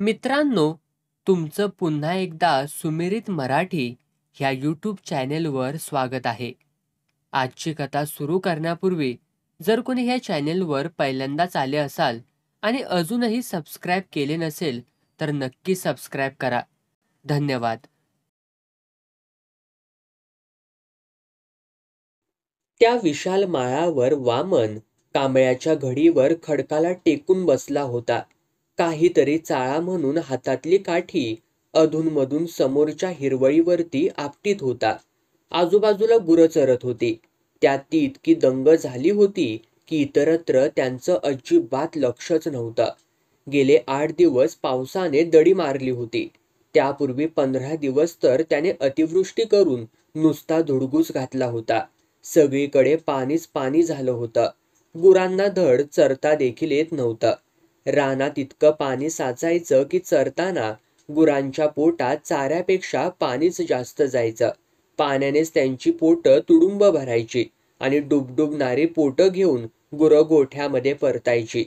मित्रांनो, तुमचं पुन्हा एकदा सुमिरित मराठी ह्या यूट्यूब चॅनेलवर स्वागत आहे. आजची कथा सुरू करण्यापूर्वी जर कोणी ह्या चॅनेलवर पहिल्यांदाच आले असाल आणि अजूनही सबस्क्राईब केले नसेल तर नक्की सबस्क्राईब करा. धन्यवाद. त्या विशाल माळावर वामन कांबळ्याच्या घडीवर खडकाला टेकून बसला होता. काहीतरी चाळा म्हणून हातातली काठी अधूनमधून समोरच्या हिरवळीवरती आपटीत होता. आजूबाजूला गुरं चरत होती. त्यात ती इतकी दंग झाली होती की इतरत्र त्यांचं अजिबात लक्षच नव्हतं. गेले 8 दिवस पावसाने दडी मारली होती. त्यापूर्वी 15 दिवस तर त्याने अतिवृष्टी करून नुसता धुडगूस घातला होता. सगळीकडे पाणीच पाणी झालं होतं. गुरांना धड चरता देखील येत नव्हतं. रानात इतकं पाणी साचायचं की चरताना गुरांच्या पोटात चाऱ्यापेक्षा पाणीच जास्त जायचं. पाण्यानेच त्यांची पोटं तुडुंब भरायची आणि डुबडुबणारी पोटं घेऊन गुरं गोठ्यामध्ये परतायची.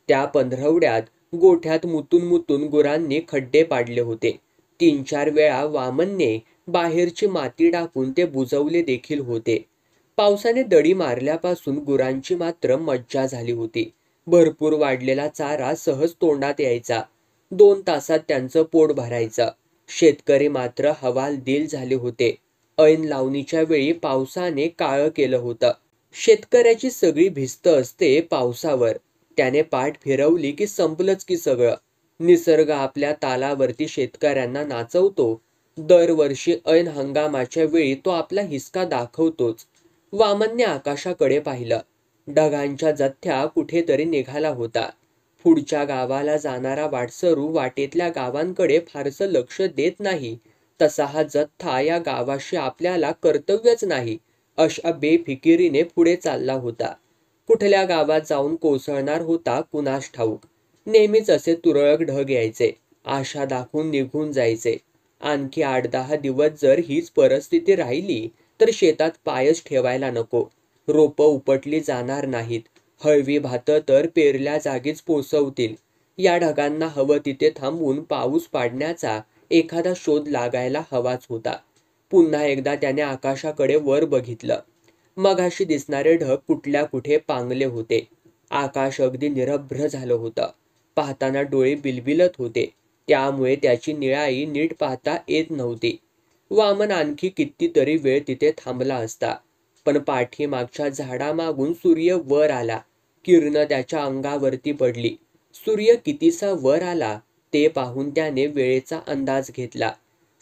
त्या पंधरवड्यात गोठ्यात मुतून मुतून गुरांनी खड्डे पाडले होते. 3-4 वेळा वामनने बाहेरची माती टाकून ते बुजवले देखील होते. पावसाने दडी मारल्यापासून गुरांची मात्र मज्जा झाली होती. भरपूर वाढलेला चारा सहज तोंडात यायचा. 2 तासात त्यांचं पोट भरायचं. शेतकरी मात्र हवालदिल झाले होते. ऐन लावणीच्या वेळी पावसाने काळं केलं होतं. शेतकऱ्याची सगळी भिस्त असते पावसावर. त्याने पाठ फिरवली की संपलंच की सगळं. निसर्ग आपल्या तालावरती शेतकऱ्यांना नाचवतो. दरवर्षी ऐन हंगामाच्या वेळी तो आपला हिसका दाखवतोच. वामनने आकाशाकडे पाहिलं. ढगांच्या जथ्या कुठेतरी निघाला होता. पुढच्या गावाला जाणारा वाटसरू वाटेतल्या गावांकडे फारसं लक्ष देत नाही, तसा हा जथ्था या गावाशी आपल्याला कर्तव्यच नाही अशा बेफिकिरीने पुढे चालला होता. कुठल्या गावात जाऊन कोसळणार होता कुणास ठाऊक. नेहमीच असे तुरळक ढग यायचे, आशा दाखवून निघून जायचे. आणखी 8-10 दिवस जर हीच परिस्थिती राहिली तर शेतात पायच ठेवायला नको. रोपं उपटली जाणार नाहीत. हळवी भातं तर पेरल्या जागीच पोसवतील. या ढगांना हवं तिथे थांबून पाऊस पाडण्याचा एखादा शोध लागायला हवाच होता. पुन्हा एकदा त्याने आकाशाकडे वर बघितलं. मगाशी दिसणारे ढग कुठल्या कुठे पांगले होते. आकाश अगदी निरभ्र झालं होतं. पाहताना डोळे बिलबिलत होते. त्यामुळे त्याची निळाई नीट पाहता येत नव्हती. वामन आणखी कितीतरी वेळ तिथे थांबला असता, पण पाठीमागच्या झाडामागून सूर्य वर आला. किरणं त्याच्या अंगावरती पडली. सूर्य कितीसा वर आला ते पाहून त्याने वेळेचा अंदाज घेतला.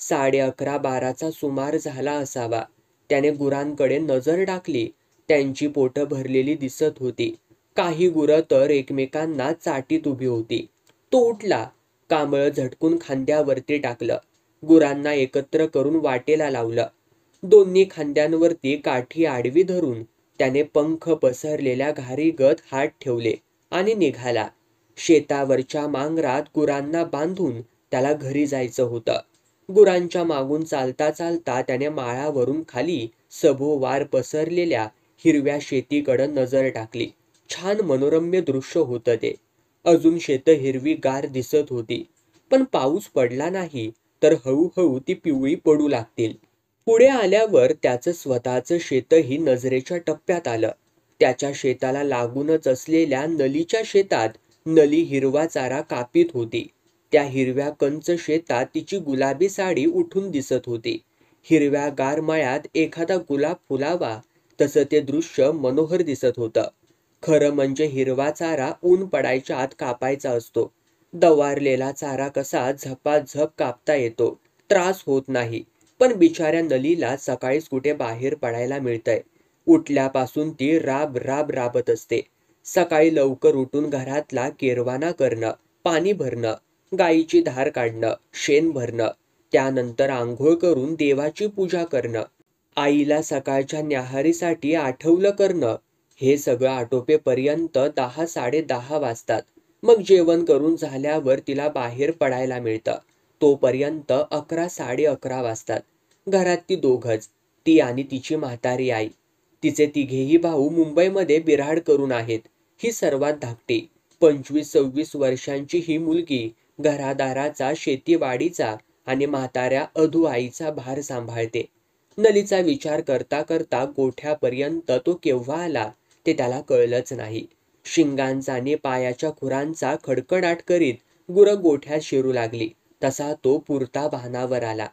11:30-12चा सुमार झाला असावा. त्याने गुरांकडे नजर टाकली. त्यांची पोटं भरलेली दिसत होती. काही गुरं तर एकमेकांना चाटीत उभी होती. तो उठला. कांबळ झटकून खांद्यावरती टाकलं. गुरांना एकत्र करून वाटेला लावलं. दोन्ही खांद्यांवरती काठी आडवी धरून त्याने पंख पसरलेल्या घारीगत हात ठेवले आणि निघाला. शेतावरच्या मांगरात गुरांना बांधून त्याला घरी जायचं होतं. गुरांच्या मागून चालता चालता त्याने माळावरून खाली सभोवार पसरलेल्या हिरव्या शेतीकडं नजर टाकली. छान मनोरम्य दृश्य होतं ते. अजून शेतं हिरवीगार दिसत होती, पण पाऊस पडला नाही तर हळूहळू ती पिवळी पडू लागतील. पुढे आल्यावर त्याचं स्वतःचं शेतही नजरेच्या टप्प्यात आलं. त्याच्या शेताला लागूनच असलेल्या नलीच्या शेतात नली हिरवा चारा कापीत होती. त्या हिरव्या कंच शेतात तिची गुलाबी साडी उठून दिसत होती. हिरव्या गार मळ्यात एखादा गुलाब फुलावा तसं ते दृश्य मनोहर दिसत होतं. खरं म्हणजे हिरवा चारा ऊन पडायच्या आत कापायचा असतो. दवारलेला चारा कसा झपाझप कापता येतो, त्रास होत नाही. पण बिचाऱ्या नलीला सकाळीच कुठे बाहेर पडायला मिळतंय. उठल्यापासून ती राब राब राबत असते. सकाळी लवकर उठून घरातला केरवाना करणं, पाणी भरणं, गाईची धार काढणं, शेण भरणं, त्यानंतर आंघोळ करून देवाची पूजा करणं, आईला सकाळच्या न्याहारीसाठी आठवलं करणं, हे सगळं आटोपेपर्यंत 10-10:30 वाजतात. मग जेवण करून झाल्यावर तिला बाहेर पडायला मिळतं. तोपर्यंत 11-11:30 वाजतात. घरात ती दोघंच, ती आणि तिची म्हातारी आई. तिचे तिघेही भाऊ मुंबईमध्ये बिऱ्हाड करून आहेत. ही सर्वात धाकटी. 25-26 वर्षांची ही मुलगी घरादाराचा, शेतीवाडीचा आणि म्हाताऱ्या अधू आईचा भार सांभाळते. नलीचा विचार करता करता गोठ्यापर्यंत तो केव्हा आला ते त्याला कळलंच नाही. शिंगांचा आणि पायाच्या खुरांचा खडखडाट करीत गुरं गोठ्यात शिरू लागली तसा तो पुरता भानावर आला.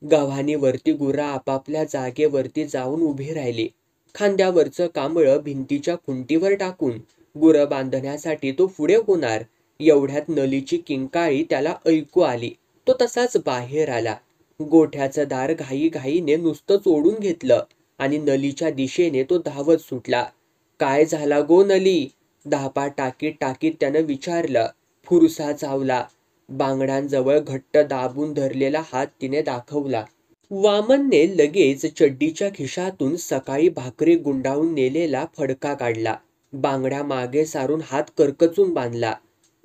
गव्हाणीवरती गुरं आपापल्या जागेवरती जाऊन उभी राहिली. खांद्यावरचं कांबळं भिंतीच्या खुंटीवर टाकून गुरं बांधण्यासाठी तो पुढे होणार एवढ्यात नलीची किंकाळी त्याला ऐकू आली. तो तसाच बाहेर आला. गोठ्याचं दार घाईघाईने नुसतंच ओढून घेतलं आणि नलीच्या दिशेने तो धावत सुटला. काय झाला गो नली? धापा टाकीत टाकीत त्यानं विचारलं. फुरसा चावला. बांगड्यांजवळ घट्ट दाबून धरलेला हात तिने दाखवला. वामनने लगेच चड्डीच्या खिशातून सकाळी भाकरी गुंडाळून नेलेला फडका काढला. बांगड्या मागे सारून हात करकचून बांधला.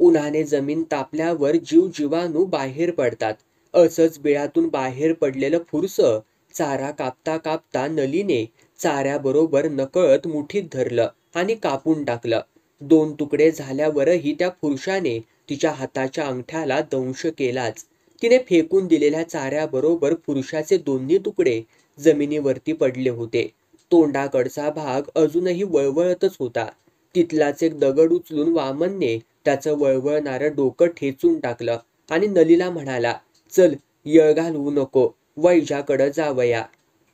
उन्हाने जमीन तापल्यावर जीवाणू बाहेर पडतात. असंच बिळातून बाहेर पडलेलं फुरसं चारा कापता कापता नलीने चाऱ्याबरोबर नकळत मुठीत धरलं आणि कापून टाकलं. 2 तुकडे झाल्यावरही त्या फुरशाने तिच्या हाताच्या अंगठ्याला दंश केलाच. तिने फेकून दिलेल्या चाऱ्याबरोबर फुरशाचे 2 तुकडे जमिनीवरती पडले होते. तोंडाकडचा भाग अजूनही वळवळतच होता. तिथलाच एक दगड उचलून वामनने त्याचं वळवळणारं डोकं ठेचून टाकलं आणि नलीला म्हणाला, चल, येळ घालवू नको, वैजाकडं जावया.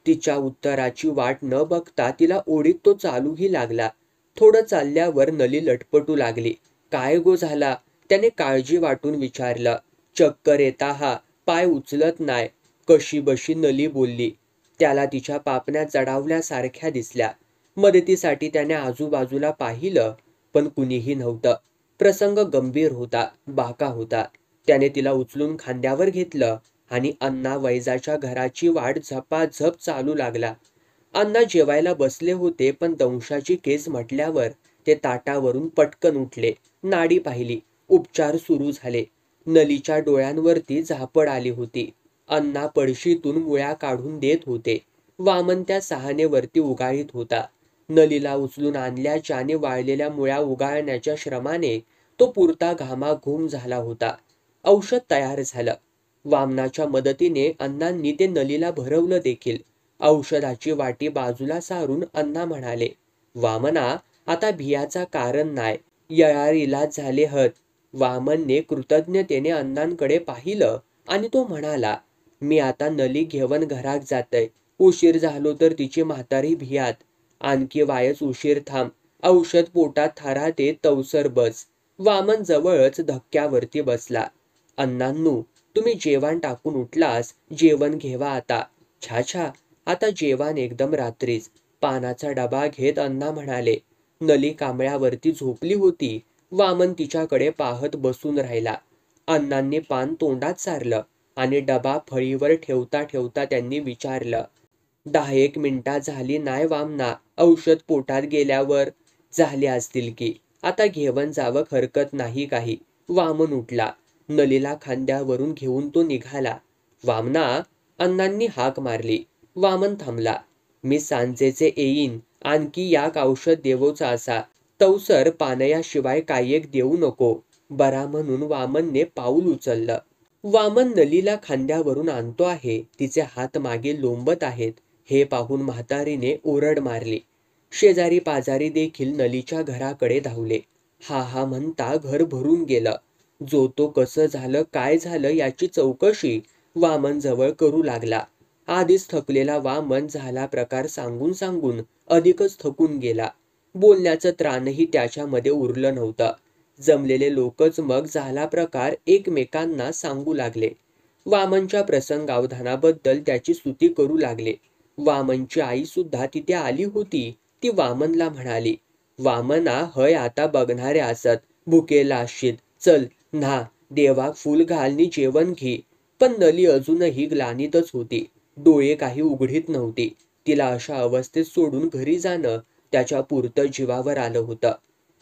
तिच्या उत्तराची वाट न बघता तिला ओढीत तो चालूही लागला. थोडं चालल्यावर नली लटपटू लागली. काय गो झाला? त्याने काळजी वाटून विचारलं. चक्कर येता हा, पाय उचलत नाय, कशी बशी नली बोलली. त्याला तिच्या पापण्या जडावल्यासारख्या दिसल्या. मदतीसाठी त्याने आजूबाजूला पाहिलं पण कुणीही नव्हतं. प्रसंग गंभीर होता, बाका होता. त्याने तिला उचलून खांद्यावर घेतलं आणि अण्णा वैजाच्या घराची वाट झपाझप चालू लागला. अण्णा जेवायला बसले होते पण दंशाची केस म्हटल्यावर ते ताटावरून पटकन उठले. नाडी पाहिली. उपचार सुरू झाले. नलीच्या डोळ्यांवरती झापड आली होती. अण्णा पडशीतून मुळ्या काढून देत होते. वामन त्या सहानेवरती उगाळीत होता. नलीला उचलून आणल्याच्या आणि वाळलेल्या मुळ्या उगाळण्याच्या श्रमाने तो पुरता घामाघूम झाला होता. औषध तयार झालं. वामनाच्या मदतीने अण्णांनी ते नलीला भरवलं देखील. औषधाची वाटी बाजूला सारून अण्णा म्हणाले, वामना, आता भियाचा कारण नाय, यळार इलाज झाले हत. वामनने कृतज्ञतेने अण्णांकडे पाहिलं आणि तो म्हणाला, मी आता नली घेवन घरात जातय. उशीर झालो तर तिची म्हातारी भियात. आणखी वायच उशीर थांब. औषध पोटात थाराते तवसर बस. वामन जवळच धक्क्यावरती बसला. अण्णांनू, तुम्ही जेवण टाकून उठलास, जेवण घेवा आता. छा, आता जेवण एकदम रात्रीच. पानाचा डबा घेत अण्णा म्हणाले. नली कांबळ्यावरती झोपली होती. वामन तिच्याकडे पाहत बसून राहिला. अण्णांनी पान तोंडात सारलं आणि डबा फळीवर ठेवता ठेवता त्यांनी विचारलं, 10-1 मिनिटा झाली नाय वामना? औषध पोटात गेल्यावर? झाली असतील की. आता घेवन जावं, हरकत नाही काही. वामन उठला. नलीला खांद्यावरून घेऊन तो निघाला. वामना, अण्णांनी हाक मारली. वामन थांबला. मी सांजेचे येईन. आणखी याक औषध देवोचा असा. तवसर पानयाशिवाय कायेक देऊ नको. बरा म्हणून वामनने पाऊल उचललं. वामन नलीला खांद्यावरून आणतो आहे. तिचे हात मागे लोंबत आहेत हे पाहून म्हातारीने ओरड मारली. शेजारी पाजारी देखील नलीच्या घराकडे धावले. हा म्हणता घर भरून गेलं. जो तो कसं झालं, काय झालं याची चौकशी वामन जवळ करू लागला. आधीच थकलेला वामन झाला प्रकार सांगून सांगून अधिकच थकून गेला. बोलण्याचं त्राणही त्याच्यामध्ये उरलं नव्हतं. जमलेले लोकच मग झाला प्रकार एकमेकांना सांगू लागले. वामनच्या प्रसंगावधानाबद्दल त्याची स्तुती करू लागले. वामनची आई सुद्धा तिथे आली होती. ती वामनला म्हणाली, वामना, हय आता बघणारे असत, भुकेला असशीत, चल न्हा, देवाक फुल घालनी जेवण घे. पण नली अजूनही ग्लानीतच होती. डोळे काही उघडीत नव्हती. तिला अशा अवस्थेत सोडून घरी जाणं त्याच्या पुरतं जीवावर आलं होतं.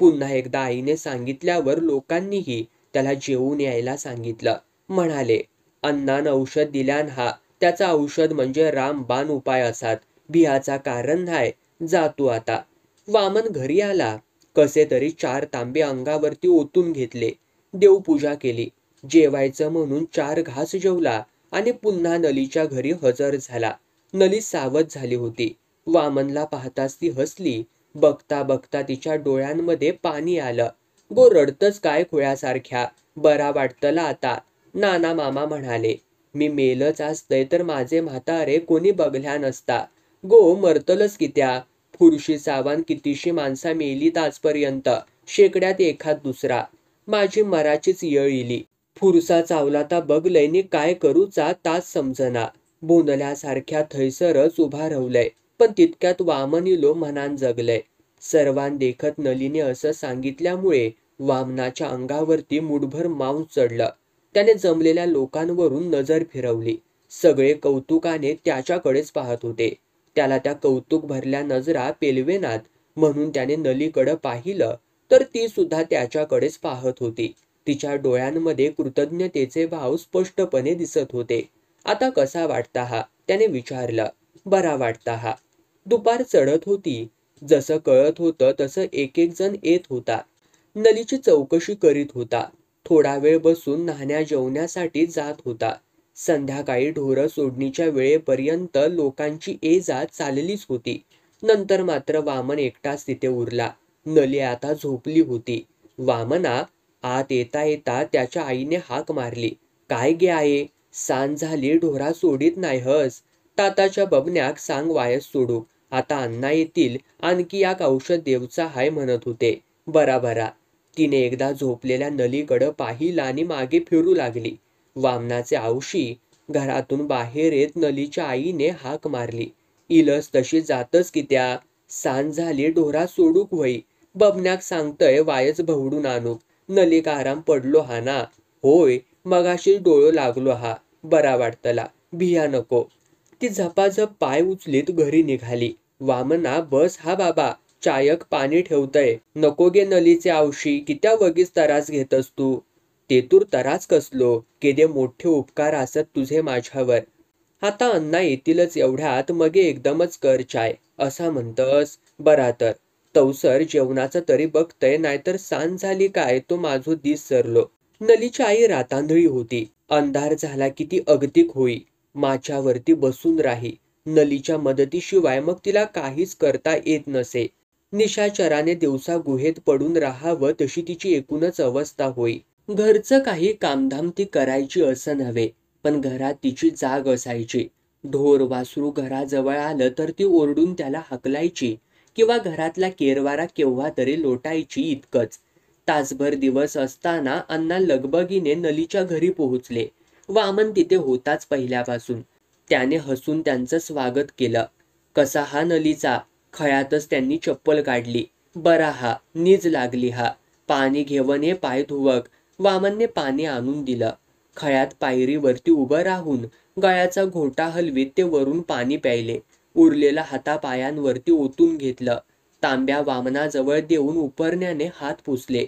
पुन्हा एकदा आईने सांगितल्यावर लोकांनीही त्याला जेवून यायला सांगितलं. म्हणाले, अण्णान औषध दिल्यान हा, त्याचा औषध म्हणजे रामबाण उपाय असात. भियाचा कारण नाय. जातो आता. वामन घरी आला. कसे तरी 4 तांबे अंगावरती ओतून घेतले. देवपूजा केली. जेवायचं म्हणून 4 घास जेवला आणि पुन्हा नलीच्या घरी हजर झाला. नली सावध झाली होती. वामनला पाहताच ती हसली. बघता बघता तिच्या डोळ्यांमध्ये पाणी आलं. गो रडतच काय खुळ्यासारख्या? बरा वाटतला आता? नाना मामा म्हणाले. मी मेलच असतंय तर माझे म्हातारे कोणी बघल्या नसता. गो मरतलच की त्या. फुरशी सावान कितीशी माणसा मेलीत आजपर्यंत. शेकड्यात एखाद दुसरा. माझी मराचीच येळ इली. फुरसा चावलाता बघलय काय करूचा ताच समजना. बोंदल्यासारख्या थैसरच उभा राहलंय. पण तितक्यात वामन इलो मनान जगलंय. सर्वान देखत नलीने असं सांगितल्यामुळे वामनाच्या अंगावरती मुठभर मांस चढलं. त्याने जमलेल्या लोकांवरून नजर फिरवली. सगळे कौतुकाने त्याच्याकडेच पाहत होते. त्याला त्या कौतुक भरल्या नजरा पेलवेनात म्हणून त्याने नलीकडं पाहिलं तर ती सुद्धा त्याच्याकडेच पाहत होती. तिच्या डोळ्यांमध्ये कृतज्ञतेचे भाव स्पष्टपणे दिसत होते. आता कसा वाटता हा? त्याने विचारलं. बरा वाटता हा. दुपार चढत होती. जसं कळत होतं तसं एक एक जण येत होता. नलीची चौकशी करीत होता. थोडा वेळ बसून न्हाण्या जेवण्यासाठी जात होता. संध्याकाळी ढोरं सोडणीच्या वेळेपर्यंत लोकांची ये जा चाललीच होती. नंतर मात्र वामन एकटाच तिथे उरला. नली आता झोपली होती. वामना, आत येता येता त्याच्या आईने हाक मारली. काय गे आहे? सांज झाली ढोरा सोडीत नाही हस. ताताच्या बबन्याक सांग वायस सोडू. आता अण्णा येतील आणखी याक औषध देवचा हाय म्हणत होते. बरा बरा. तिने एकदा झोपलेल्या नलीकडं पाहिलं आणि मागे फिरू लागली. वामनाचे औशी घरातून बाहेर येत नलीच्या आईने हाक मारली. इलस तशी जातच की त्या. सांज झाली ढोरा सोडूक व्हई. बबन्याक सांगतय वायच भवडून आणूक. नलीक आराम पडलो हा ना? होय, मगाशीच डोळो लागलो हा. बरा वाटतला. भिया नको. ती झपाझप पाय उचलीत घरी निघाली. वामना, बस हा बाबा. चायक पाणी ठेवतय. नको गे नलीचे औशी. कित्या वगीच तरास घेतस तू? ते तूर तरास कसलो? केदे मोठे उपकार असत तुझे माझ्यावर. आता अण्णा येतीलच एवढ्यात मगे एकदमच कर चाय. असा म्हणतस? बरा तर. तवसर जेवणाचं तरी बघतय नाहीतर सांज झाली काय तो माझो दिस सरलो. नलीची आई रातांधळी होती. अंधार झाला की ती अगतिक होई. माझ्यावरती बसून राही. नलीच्या मदतीशिवाय मग तिला काहीच करता येत नसे. निशाचराने दिवसा गुहेत पडून राहावं तशी तिची एकूणच अवस्था होई. घरचं काही कामधाम ती करायची असं नव्हे, पण घरात तिची जाग असायची. ढोर वासरू घराजवळ आलं तर ती ओरडून त्याला हकलायची किंवा घरातला केरवारा केव्हा तरी लोटायची इतकंच. तासभर दिवस असताना अण्णा लगबगीने नलीच्या घरी पोहोचले. वामन तिथे होताच पहिल्यापासून. त्याने हसून त्यांचं स्वागत केलं. कसा हा नलीचा? खळ्यातच त्यांनी चप्पल काढली. बरा हा, नीज लागली हा. पाणी घेऊन ये पाय धुवक. वामनने पाणी आणून दिलं. खळ्यात पायरीवरती उभं राहून गळ्याचा घोटा हलवीत ते वरून पाणी प्यायले. उरलेला हातापायांवरती ओतून घेतलं. तांब्या वामनाजवळ देऊन उपरण्याने हात पुसले.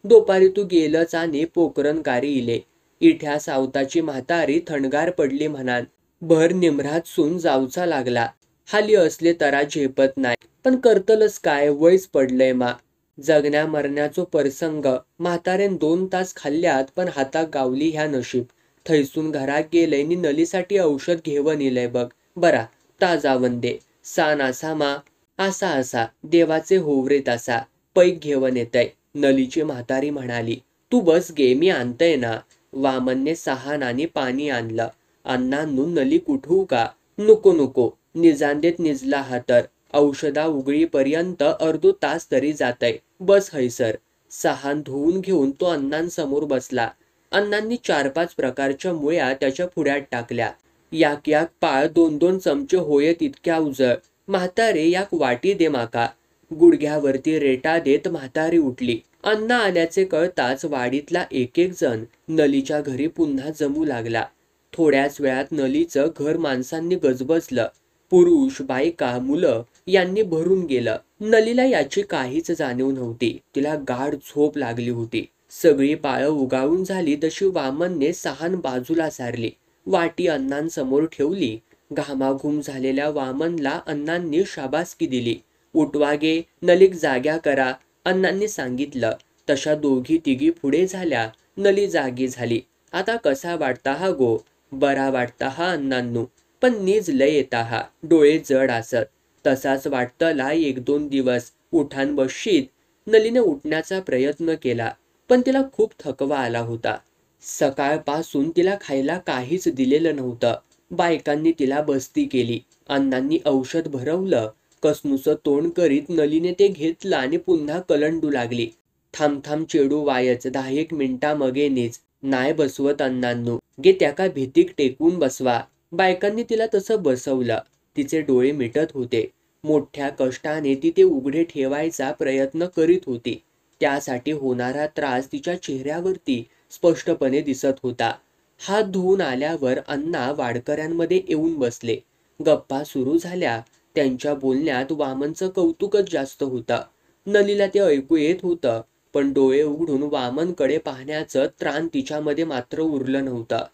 दुपारी तू गेलच आणि पोकरणकारी इले. इठ्या सावताची म्हातारी थंडगार पडली म्हणान. भर निमरात सून जाऊचा लागला. हाली असले तरा झेपत नाही. पण करतलच काय, वयच पडलंय मा. जगण्या मरण्याचो प्रसंग. म्हातारेन 2 तास खाल्ल्यात पण हाता गावली ह्या नशीब. थैसून घरात गेलंय नि नलीसाठी औषध घेऊन इलय बघ. बरा, ताजावन दे. सान असा मा. असा देवाचे होवरेत असा. पैक घेऊन येतय. नलीची म्हातारी म्हणाली. तू बस गे, मी आणतय ना. वामनने सहानाने पाणी आणलं. अण्णांनू नली कुठू का? नको नको. निजांदेत निजला हा तर. औषधा उगळीपर्यंत अर्धो तास तरी जातय. बस हैसर. सहान धुवून घेऊन तो अण्णांसमोर बसला. अण्णांनी 4-5 प्रकारच्या मुळ्या त्याच्या पुढ्यात टाकल्या. याक पाळ 2-2 चमचे होय तितक्या उजळ. म्हातारे याक वाटी दे माका. गुडघ्यावरती रेटा देत म्हातारी उठली. अण्णा आल्याचे कळताच वाडीतला एक जण नलीच्या घरी पुन्हा जमू लागला. थोड्याच वेळात नलीचं घर माणसांनी गजबजलं. पुरुष, बायका, मुलं यांनी भरून गेलं. नलीला याची काहीच जाणीव नव्हती. तिला गाढ झोप लागली होती. सगळी पाळं उगाळून झाली तशी वामनने सहान बाजूला सारली. वाटी अण्णांसमोर ठेवली. घामाघूम झालेल्या वामनला अण्णांनी शाबासकी दिली. उठवा गे, नलीक जाग्या करा. अण्णांनी सांगितलं. तशा 2-3 पुढे झाल्या. नली जागी झाली. आता कसा वाटता हा गो? बरा वाटता हा अण्णांनू, पण नीज लय येता हा, डोळे जड असत. तसाच वाटतला 1-2 दिवस. उठान बसशीत. नलीने उठण्याचा प्रयत्न केला, पण तिला खूप थकवा आला होता. सकाळपासून तिला खायला काहीच दिलेलं नव्हतं. बायकांनी तिला बस्ती केली. अण्णांनी औषध भरवलं. कसनुसं तोंड करीत नलीने ते घेतलं आणि पुन्हा कलंडू लागली. थांब थांब चेडू वायच, 10-1 मिनिटा मगे नीच. नाय बसवत अण्णांनू, गे त्याका भीतीक टेकून बसवा. बायकांनी तिला तसं बसवलं. तिचे डोळे मिटत होते. मोठ्या कष्टाने ती ते उघडे ठेवायचा प्रयत्न करीत होती. त्यासाठी होणारा त्रास तिच्या चेहऱ्यावरती स्पष्टपणे दिसत होता. हात धुवून आल्यावर अण्णा वाडकऱ्यांमध्ये येऊन बसले. गप्पा सुरू झाल्या. त्यांच्या बोलण्यात वामनचं कौतुकच जास्त होतं. नलीला ते ऐकू येत होतं, पण डोळे उघडून वामनकडे पाहण्याचं त्राण तिच्यामध्ये मात्र उरलं नव्हतं.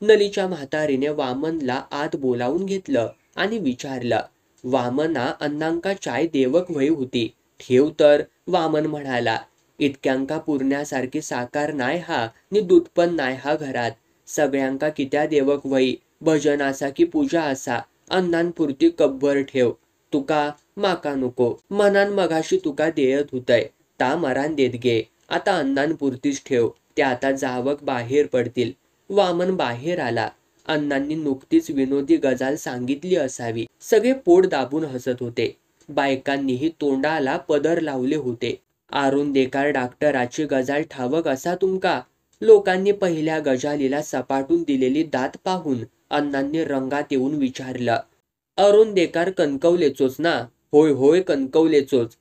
नलीच्या म्हातारीने वामनला आत बोलावून घेतलं आणि विचारलं, वामना, अण्णांका चाय देवक व्हय होती. ठेव तर, वामन म्हणाला. इतक्यांका पुरण्यासारखी साकार नाय हा, नि दूध पण नाय हा घरात. सगळ्यांका कित्या देवक व्हई, भजन असा की पूजा असा. अण्णांपुरती कब्बर ठेव. तुका माका नको. मनान मगाशी तुका देयत होतय, ता मरान देत गे. आता अण्णांपुरतीच ठेव. ते आता जावक बाहेर पडतील. वामन बाहेर आला. अण्णांनी नुकतीच विनोदी गजाल सांगितली असावी. सगळे पोट दाबून हसत होते. बायकांनीही तोंडाला पदर लावले होते. आरुंदेकार डॉक्टराची गजाल ठावक असा तुमका? लोकांनी पहिल्या गजालीला सपाटून दिलेली दात पाहून अण्णांनी रंगात येऊन विचारलं. अरुंदेकार कणकवलेचोच ना? होय होय कणकवलेचोच.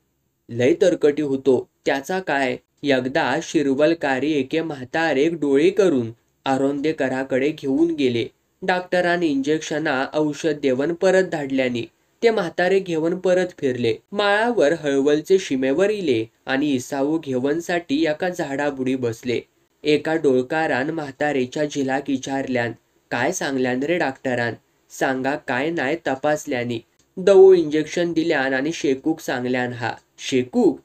लय तरकटी होतो. त्याचा काय? एकदा शिरवलकारी एके म्हातारेक डोळे करून आरोंदेकराकडे घेऊन गेले. डॉक्टरांनी इंजेक्शना औषध देवन परत धाडल्यानी ते म्हातारे घेऊन परत फिरले. माळावर हळवलचे शिमेवर इले आणि इसाऊ घेवनसाठी एका झाडाबुडी बसले. एका डोळकारान म्हातारेच्या झिलाक विचारल्यान, काय सांगल्यान रे डॉक्टरान? सांगा काय नाय तपासल्यानी. दवो इंजेक्शन दिल्यान आणि शेकूक सांगल्यान हा. शेकूक?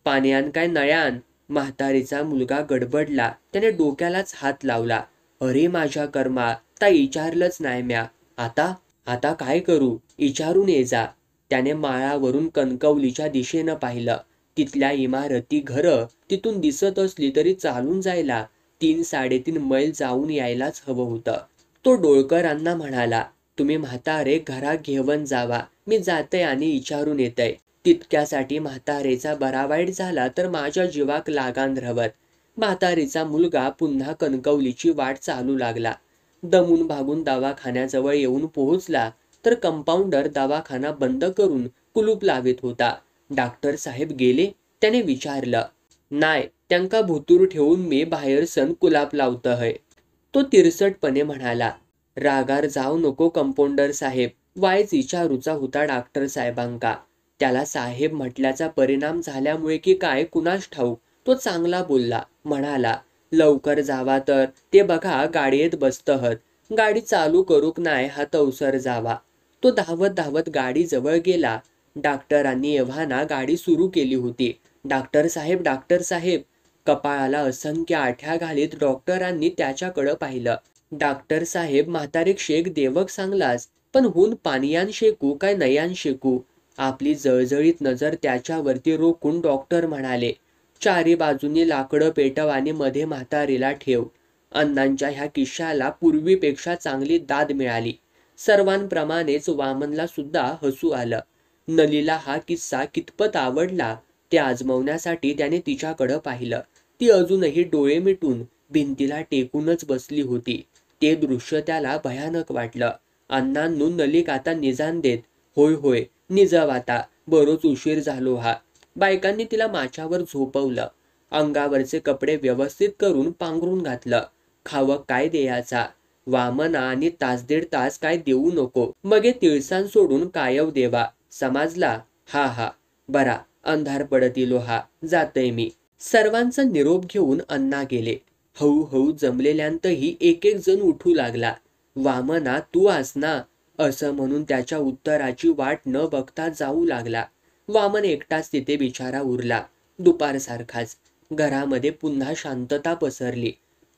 पाण्यान काय नळ्यान? म्हातारीचा मुलगा गडबडला. त्याने डोक्यालाच हात लावला. अरे माझ्या कर्मा, ता विचारलंच नाही म्या. आता आता काय करू? विचारून ये जा. त्याने माळावरून कणकवलीच्या दिशेनं पाहिलं. तिथल्या इमारती, घरं तिथून दिसत असली तरी चालून जायला 3-3.5 मैल जाऊन यायलाच हवं होतं. तो डोळकरांना म्हणाला, तुम्ही म्हातारे घरात घेऊन जावा. मी जाते आणि विचारून येतय. तितक्यासाठी म्हातारेचा बरा वाईट झाला तर माझ्या जीवाक लागान रवत. म्हातारीचा मुलगा पुन्हा कणकवलीची वाट चालू लागला. दमून भागून दवाखान्याजवळ येऊन पोहोचला तर कंपाऊंडर दवाखाना बंद करून कुलूप लावित होता. डॉक्टर साहेब गेले? त्याने विचारलं. नाय, त्यांका भुतूर ठेवून मी बाहेर सन कुलाप लावतय. तो तिरसटपणे म्हणाला. रागार जाऊ नको कंपाऊंडर साहेब, वायच विचारूचा होता डॉक्टर साहेबांका. त्याला साहेब म्हटल्याचा परिणाम झाल्यामुळे की काय कुणास ठाऊक, तो चांगला बोलला. म्हणाला, लवकर जावा तर, ते बघा गाडीत बसतहत. गाडी चालू करूक नाय हा तवसर जावा. तो धावत धावत गाडी जवळ गेला. डॉक्टरांनी एव्हाना गाडी सुरू केली होती. डॉक्टर साहेब. कपाळाला असंख्य आठ्या घालीत डॉक्टरांनी त्याच्याकडं पाहिलं. डॉक्टर साहेब, म्हातारीक शेक देवक सांगलास, पण हून पानियान शेकू काय नयान शेकू? आपली जळजळीत नजर त्याच्यावरती रोखून डॉक्टर म्हणाले. चारी बाजूनी लाकडं पेटव आणि मध्ये म्हातारीला ठेव. अण्णांच्या ह्या किश्याला पूर्वीपेक्षा चांगली दाद मिळाली. सर्वांप्रमाणेच वामनला सुद्धा हसू आलं. नलीला हा किस्सा कितपत आवडला ते आजमावण्यासाठी त्याने तिच्याकडं पाहिलं. ती अजूनही डोळे मिटून भिंतीला टेकूनच बसली होती. ते दृश्य त्याला भयानक वाटलं. अण्णांनू नलीक आता निजान देत. होय होय, निजव आता, बरोच उशीर झालो हा. बायकांनी तिला माच्यावर झोपवलं. अंगावरचे कपडे व्यवस्थित करून पांघरून घातलं. खावं काय द्यायचा? वामना, आणि 1-1.5 तास काय देऊ नको. मगे तिळसाण सोडून कायव देवा. समजला? हा. बरा, अंधार पडत इलो हा. जातय मी. सर्वांचा निरोप घेऊन अण्णा गेले. हळूहळू जमलेल्यांतही एक जण उठू लागला. वामना, तू आस ना? असं म्हणून त्याच्या उत्तराची वाट न बघता जाऊ लागला. वामन एकटाच तिथे बिचारा उरला. दुपारसारखाच. घरामध्ये पुन्हा शांतता पसरली.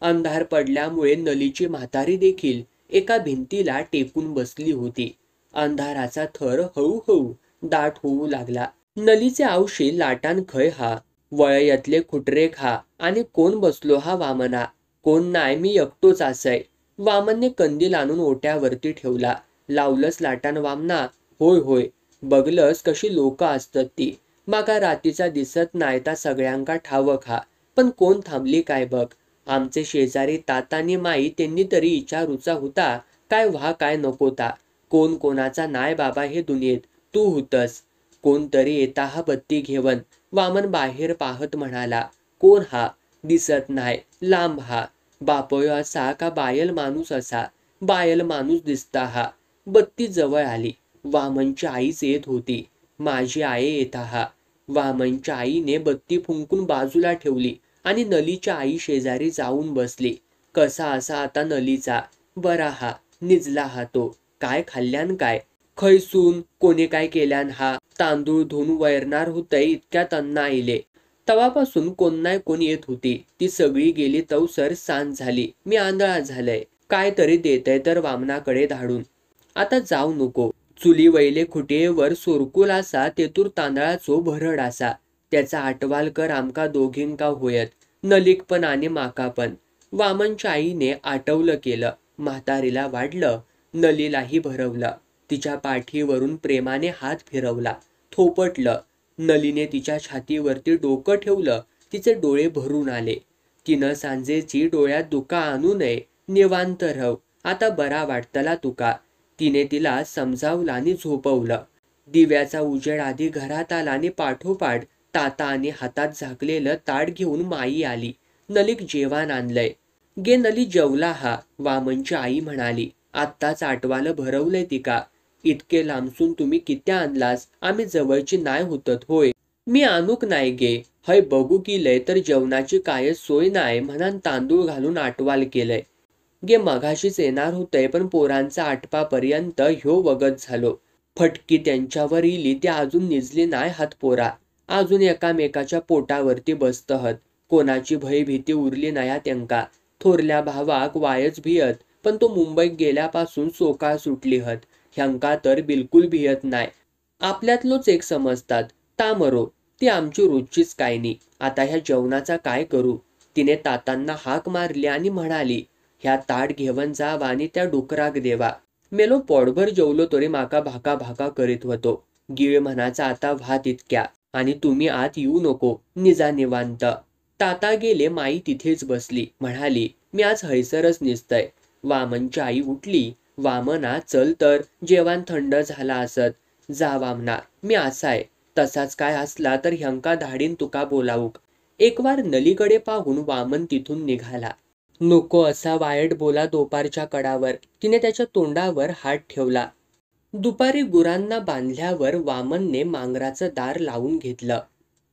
अंधार पडल्यामुळे नलीची म्हातारी देखील एका भिंतीला टेकून बसली होती. अंधाराचा थर हळूहळू दाट होऊ लागला. नलीचे आवशी लाटान खय हा, वळयातले खुटरे खा, आणि कोण बसलो हा वामना? कोण नाय, मी एकटोच आसय. वामनने कंदील आणून ओट्यावरती ठेवला. लावलंस लाटान वामना? होय होय. बघलस कशी लोक असतात ती. माका रातीचा दिसत नाही ता सगळ्यांका ठावक हा. पण कोण थांबली काय बघ. आमचे शेजारी तातानी माई त्यांनी तरी विचारूचा होता काय व्हा काय नकोता. कोण कोणाचा नाय बाबा हे दुनियेत, तू होतस. कोणतरी येता हा बत्ती घेवन. वामन बाहेर पाहत म्हणाला, कोण हा? दिसत नाही, लांब हा. बापयो असा का बायल माणूस असा? बायल माणूस दिसता हा. बत्ती जवळ आली. वामनची आईच येत होती. माझी आई येत हा. वामनच्या आईने बत्ती फुंकून बाजूला ठेवली आणि नलीच्या आई शेजारी जाऊन बसली. कसा असा आता नलीचा? बरा हा. निजला हा तो. काय खाल्ल्यान काय? खैसून कोणी काय केल्यान हा? तांदूळ धुवून वैरणार होतय इतक्यात अन्न आईले. तवापासून कोण नाही कोण येत होती. ती सगळी गेली तवसर सांज झाली. मी आंधळा झालंय. काय तरी देतय तर वामनाकडे धाडून. आता जाऊ नको. चुली वैले खुटियेवर सोरकुल असा तेतूर तांदळाचो भरड असा. त्याचा आटवाल कर आमका दोघींका होयत. नलीक पण आणि माका पण. वामनच्या आईने आटवलं केलं. म्हातारीला वाढलं. नलीलाही भरवलं. तिच्या पाठीवरून प्रेमाने हात फिरवला. थोपटलं. नलीने तिच्या छातीवरती डोकं ठेवलं. तिचे डोळे भरून आले. तिनं सांजेची डोळ्यात दुका आणू नये. निवांत रव. आता बरा वाटतला तुका. तिने तिला समजावलं आणि झोपवलं. दिव्याचा उजेड आधी घरात आला आणि पाठोपाठ ताता आणि हातात झाकलेलं ताट घेऊन माई आली. नलीक जेवण आणलंय. गे नली जेवला हा, वामनची आई म्हणाली. आत्ताच आटवालं भरवलंय तिका. इतके लांबसून तुम्ही कित्या आणलास? आम्ही जवळची नाय होतत होय. मी आणूक नाही गे. हय बघू किलय तर जेवणाची कायच सोय नाही म्हणान तांदूळ घालून आटवाल केलंय. गे मघाशीच येणार होतंय पण पोरांचा आटपापर्यंत ह्यो वगत झालो. फटकी त्यांच्यावर इली ती अजून निजली नाही हात पोरा. अजून एकामेकाच्या पोटावरती बसतहत. कोणाची भय भीती उरली नाही त्यांका. थोरल्या भावाक वायच भियत, पण तो मुंबईत गेल्यापासून सोकाळ सुटली हत. ह्यांका तर बिलकुल भियत नाही. आपल्यातलोच एक समजतात. तामरो, ती आमची रोजचीच काय नी. आता ह्या जेवणाचा काय करू? तिने तातांना हाक मारली आणि म्हणाली, ह्या ताट घेवन जावा आणि त्या डुकराक देवा. मेलो पोटभर जेवलो तरी माका भाका भाका करीत होतो. गिळ म्हणाचा आता भात इतक्या. आणि तुम्ही आत येऊ नको. निजा निवांत. ताता गेले. माई तिथेच बसली. म्हणाली, मी आज हैसरच निसतय. वामनची आई उठली. वामना चल तर, जेवण थंड झाला असत. जा वामना, मी असाय. तसाच काय असला तर ह्यांका धाडीन तुका बोलावूक. एकवार नलीकडे पाहून वामन तिथून निघाला. नको असा वायट बोला दुपारच्या कडावर. तिने त्याच्या तोंडावर हात ठेवला. दुपारी गुरांना बांधल्यावर वामनने मांगराचं दार लावून घेतलं.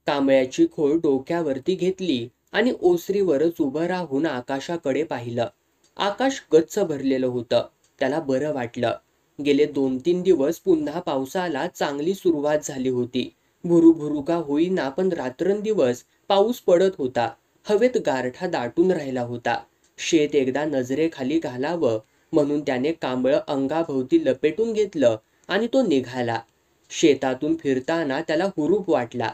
कांबळ्याची खोळ डोक्यावरती घेतली आणि ओसरीवरच उभं राहून आकाशाकडे पाहिलं. आकाश गच्च भरलेलं होतं. त्याला बरं वाटलं. गेले 2-3 दिवस पुन्हा पावसाला चांगली सुरुवात झाली होती. भुरुभुरू का होईना पण रात्रंदिवस पाऊस पडत होता. हवेत गारठा दाटून राहिला होता. शेत एकदा नजरेखाली घालावं म्हणून त्याने कांबळ अंगाभोवती लपेटून घेतलं आणि तो निघाला. शेतातून फिरताना त्याला हुरूप वाटला.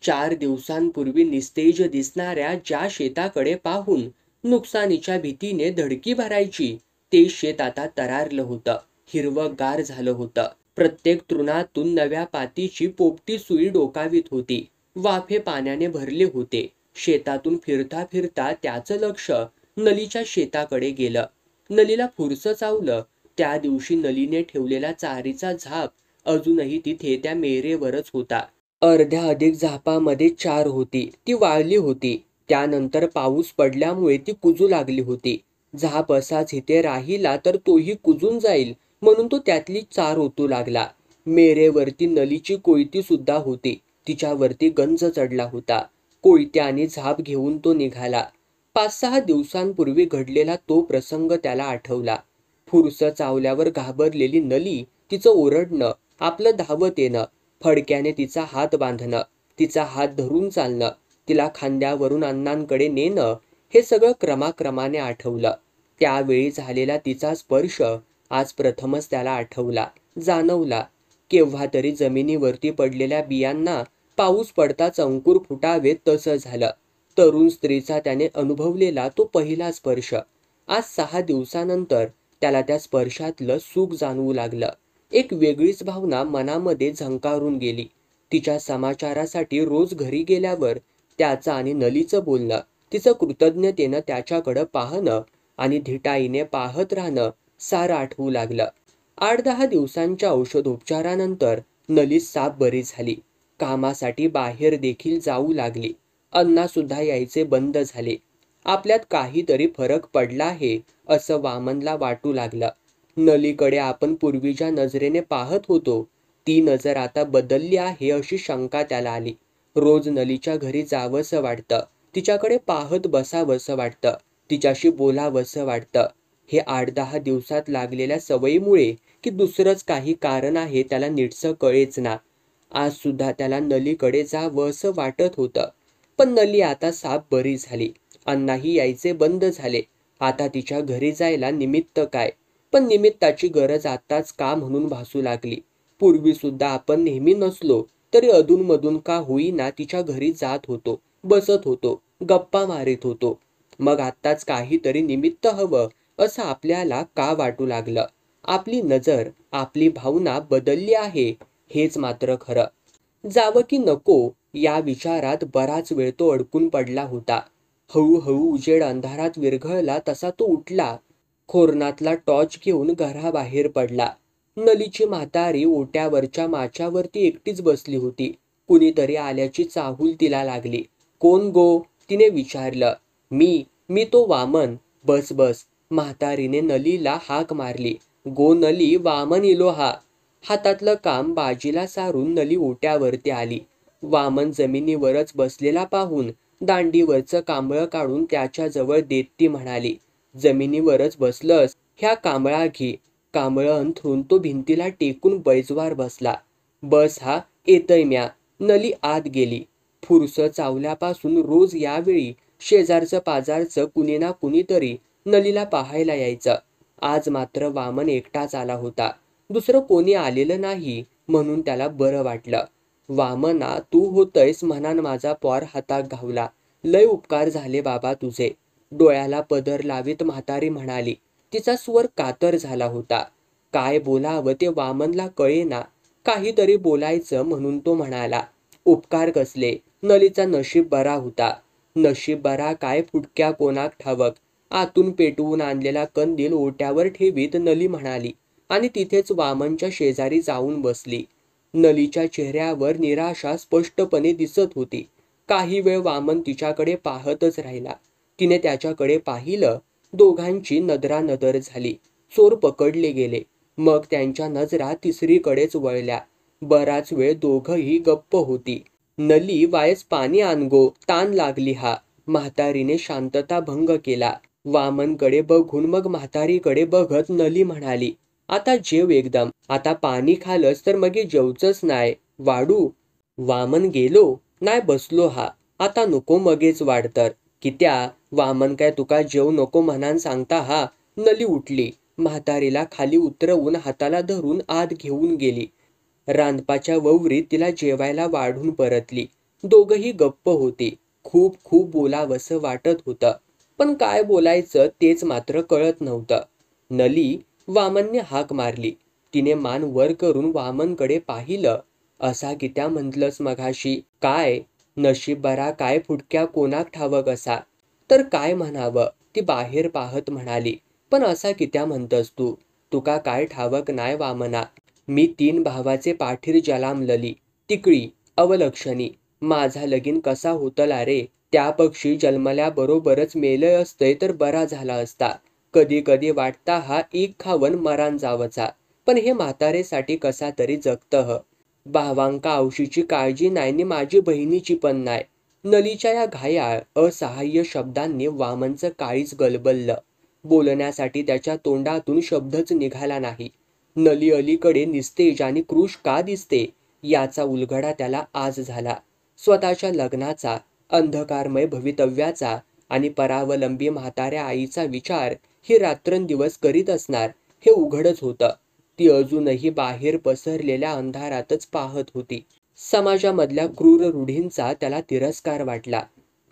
4 दिवसांपूर्वी निस्तेज दिसणाऱ्या ज्या शेताकडे पाहून नुकसानीच्या भीतीने धडकी भरायची, ते शेत आता तरारलं होतं. हिरवंगार झालं होतं. प्रत्येक तृणातून नव्या पातीची पोपटी सुई डोकावीत होती. वाफे पाण्याने भरले होते. शेतातून फिरता फिरता त्याचं लक्ष नलीच्या शेताकडे गेलं. नलीला फुरसं चावलं. त्या दिवशी नलीने ठेवलेला चारीचा झाप अजूनही तिथे त्या मेरेवरच होता. अर्ध्या अधिक झापामध्ये 4 होती. ती वाळली होती. त्यानंतर पाऊस पडल्यामुळे ती कुजू लागली होती. झाप असाच इथे राहिला तर तोही कुजून जाईल म्हणून तो त्यातली 4 ओतू लागला. मेरेवरती नलीची कोयती सुद्धा होती. तिच्यावरती गंज चढला होता. कोयत्या आणि झाप घेऊन तो निघाला. 5-6 दिवसांपूर्वी घडलेला तो प्रसंग त्याला आठवला. फुरसं चावल्यावर घाबरलेली नली, तिचं ओरडणं, आपलं धावत येणं, फडक्याने तिचा हात बांधणं, तिचा हात धरून चालणं, तिला खांद्यावरून अण्णांकडे नेणं, हे सगळं क्रमाक्रमाने आठवलं. त्यावेळी झालेला तिचा स्पर्श आज प्रथमच त्याला आठवला, जाणवला. केव्हा तरी जमिनीवरती पडलेल्या बियांना पाऊस पडताच अंकुर फुटावे तसं झालं. तरुण स्त्रीचा त्याने अनुभवलेला तो पहिला स्पर्श. आज 6 दिवसानंतर त्याला त्या स्पर्शातलं सुख जाणवू लागलं. एक वेगळीच भावना मनामध्ये झंकारून गेली. तिच्या समाचारासाठी रोज घरी गेल्यावर त्याचं आणि नलीचं बोलणं, तिचं कृतज्ञतेनं त्याच्याकडं पाहणं आणि धिटाईने पाहत राहणं सारं आठवू लागलं. 8-10 दिवसांच्या औषधोपचारानंतर नली साप बरी झाली. कामासाठी बाहेर देखील जाऊ लागली. अण्णासुद्धा यायचे बंद झाले. आपल्यात काहीतरी फरक पडला आहे असं वामनला वाटू लागलं. नलीकडे आपण पूर्वीच्या नजरेने पाहत होतो, ती नजर आता बदलली आहे अशी शंका त्याला आली. रोज नलीच्या घरी जावंसं वाटतं, तिच्याकडे पाहत बसावंसं वाटतं, तिच्याशी बोलावंसं वाटतं. हे 8-10 दिवसात लागलेल्या सवयीमुळे की दुसरंच काही कारण आहे त्याला नीटसं कळेच ना. आज सुद्धा त्याला नलीकडे जावं असं वाटत होतं. पण नली आता साप बरी झाली. अण्णाही यायचे बंद झाले. आता तिच्या घरी जायला निमित्त काय, पण निमित्ताची गरज आताच का म्हणून भासू लागली. पूर्वी सुद्धा आपण नेहमी नसलो तरी अधूनमधून का होईना तिच्या घरी जात होतो, बसत होतो, गप्पा मारित होतो. मग आत्ताच काहीतरी निमित्त हवं असं आपल्याला का वाटू लागलं. आपली नजर, आपली भावना बदलली आहे हेच मात्र खरं. जावं की नको या विचारात बराच वेळ तो अडकून पडला होता. हळूहळू उजेड अंधारात विरघळला तसा तो उठला. खोरणातला टॉर्च घेऊन घराबाहेर पडला. नलीची म्हातारी ओट्यावरच्या माच्यावरती एकटीच बसली होती. कुणीतरी आल्याची चाहूल तिला लागली. कोण गो? तिने विचारलं. मी तो वामन. बस बस. म्हातारीने नलीला हाक मारली. गो नली, वामन इलो हा. हातातलं काम बाजीला सारून नली ओट्यावरती आली. वामन जमिनीवरच बसलेला पाहून दांडीवरचं कांबळं काढून त्याच्याजवळ देत ती म्हणाली, जमिनीवरच बसलंस, ह्या कांबळा घे. कांबळं अंथरून तो भिंतीला टेकून बैजवार बसला. बस हा, येतय म्या. नली आत गेली. फुरसं चावल्यापासून रोज यावेळी शेजारचं पाजारचं कुणी ना कुणीतरी नलीला पाहायला यायचं. आज मात्र वामन एकटाच आला होता. दुसरं कोणी आलेलं नाही म्हणून त्याला बरं वाटलं. वामना, तू होतयस म्हणान माझा पॉर हातात घावला. लय उपकार झाले बाबा तुझे. डोळ्याला पदर लावीत म्हातारी म्हणाली. तिचा स्वर कातर झाला होता. काय बोलावं ते वामनला कळेना. काहीतरी बोलायचं म्हणून तो म्हणाला, उपकार कसले. नलीचा नशीब बरा होता. नशीब बरा काय फुटक्या कोणाक ठावक. आतून पेटवून आणलेला कंदील ओट्यावर ठेवीत नली म्हणाली आणि तिथेच वामनच्या शेजारी जाऊन बसली. नलीच्या चेहऱ्यावर निराशा स्पष्टपणे दिसत होती. काही वेळ वामन तिच्याकडे पाहतच राहिला. तिने त्याच्याकडे पाहिलं. दोघांची नदरानदर झाली. चोर पकडले गेले. मग त्यांच्या नजरा तिसरीकडेच वळल्या. बराच वेळ दोघंही गप्प होती. नली, वायस पाणी आण गो, ताण लागली हा. म्हातारीने शांतता भंग केला. वामनकडे बघून मग म्हातारीकडे बघत नली म्हणाली, आता जेव एकदम. आता पाणी खालस तर मग जेवचंच नाय. वाढू? वामन गेलो? नाय बसलो हा. आता नको मगेच वाढतर. कित्या? वामन काय तुका जेव नको म्हणान सांगता हा? नली उठली. म्हातारीला खाली उतरवून हाताला धरून आत घेऊन गेली. रांदपाच्या ववरीत तिला जेवायला वाढून परतली. दोघही गप्प होती. खूप खूप बोलावंसं वाटत होतं. पण काय बोलायचं तेच मात्र कळत नव्हतं. नली, वामनने हाक मारली. तिने मान वर करून वामनकडे पाहिलं. असा कित्या म्हटलंस मघाशी? काय? नशीब बरा काय फुटक्या कोणाक ठावक असा. तर काय म्हणावं ती बाहेर पाहत म्हणाली. पण असा कित्या म्हणतस तू? तुका काय ठावक नाय वामना. मी 3 भावाचे पाठीर जलामलली. तिकळी, अवलक्षणी. माझा लगीन कसा होतला रे. त्या पक्षी जन्मल्याबरोबरच मेलय असतंय तर बरा झाला असता. कधी कधी वाटता हा एक खावन मरान जावचा. पण हे म्हातारेसाठी कसा तरी जगतह. भावांका औशीची काळजी नाही नि माझी बहिणीची पण नाय. नलीच्या या घायाळ असहाय्य शब्दांनी वामनचं काळीच गलबललं. बोलण्यासाठी त्याच्या तोंडातून शब्दच निघाला नाही. नली अलीकडे निस्तेज आणि क्रूश का दिसते याचा उलगडा त्याला आज झाला. स्वतःच्या लग्नाचा, अंधकारमय भवितव्याचा आणि परावलंबी म्हाताऱ्या आईचा विचार ही रात्रंदिवस करीत असणार हे उघडच होतं. ती अजूनही बाहेर पसरलेल्या अंधारातच पाहत होती. समाजामधल्या क्रूर रूढींचा त्याला तिरस्कार वाटला.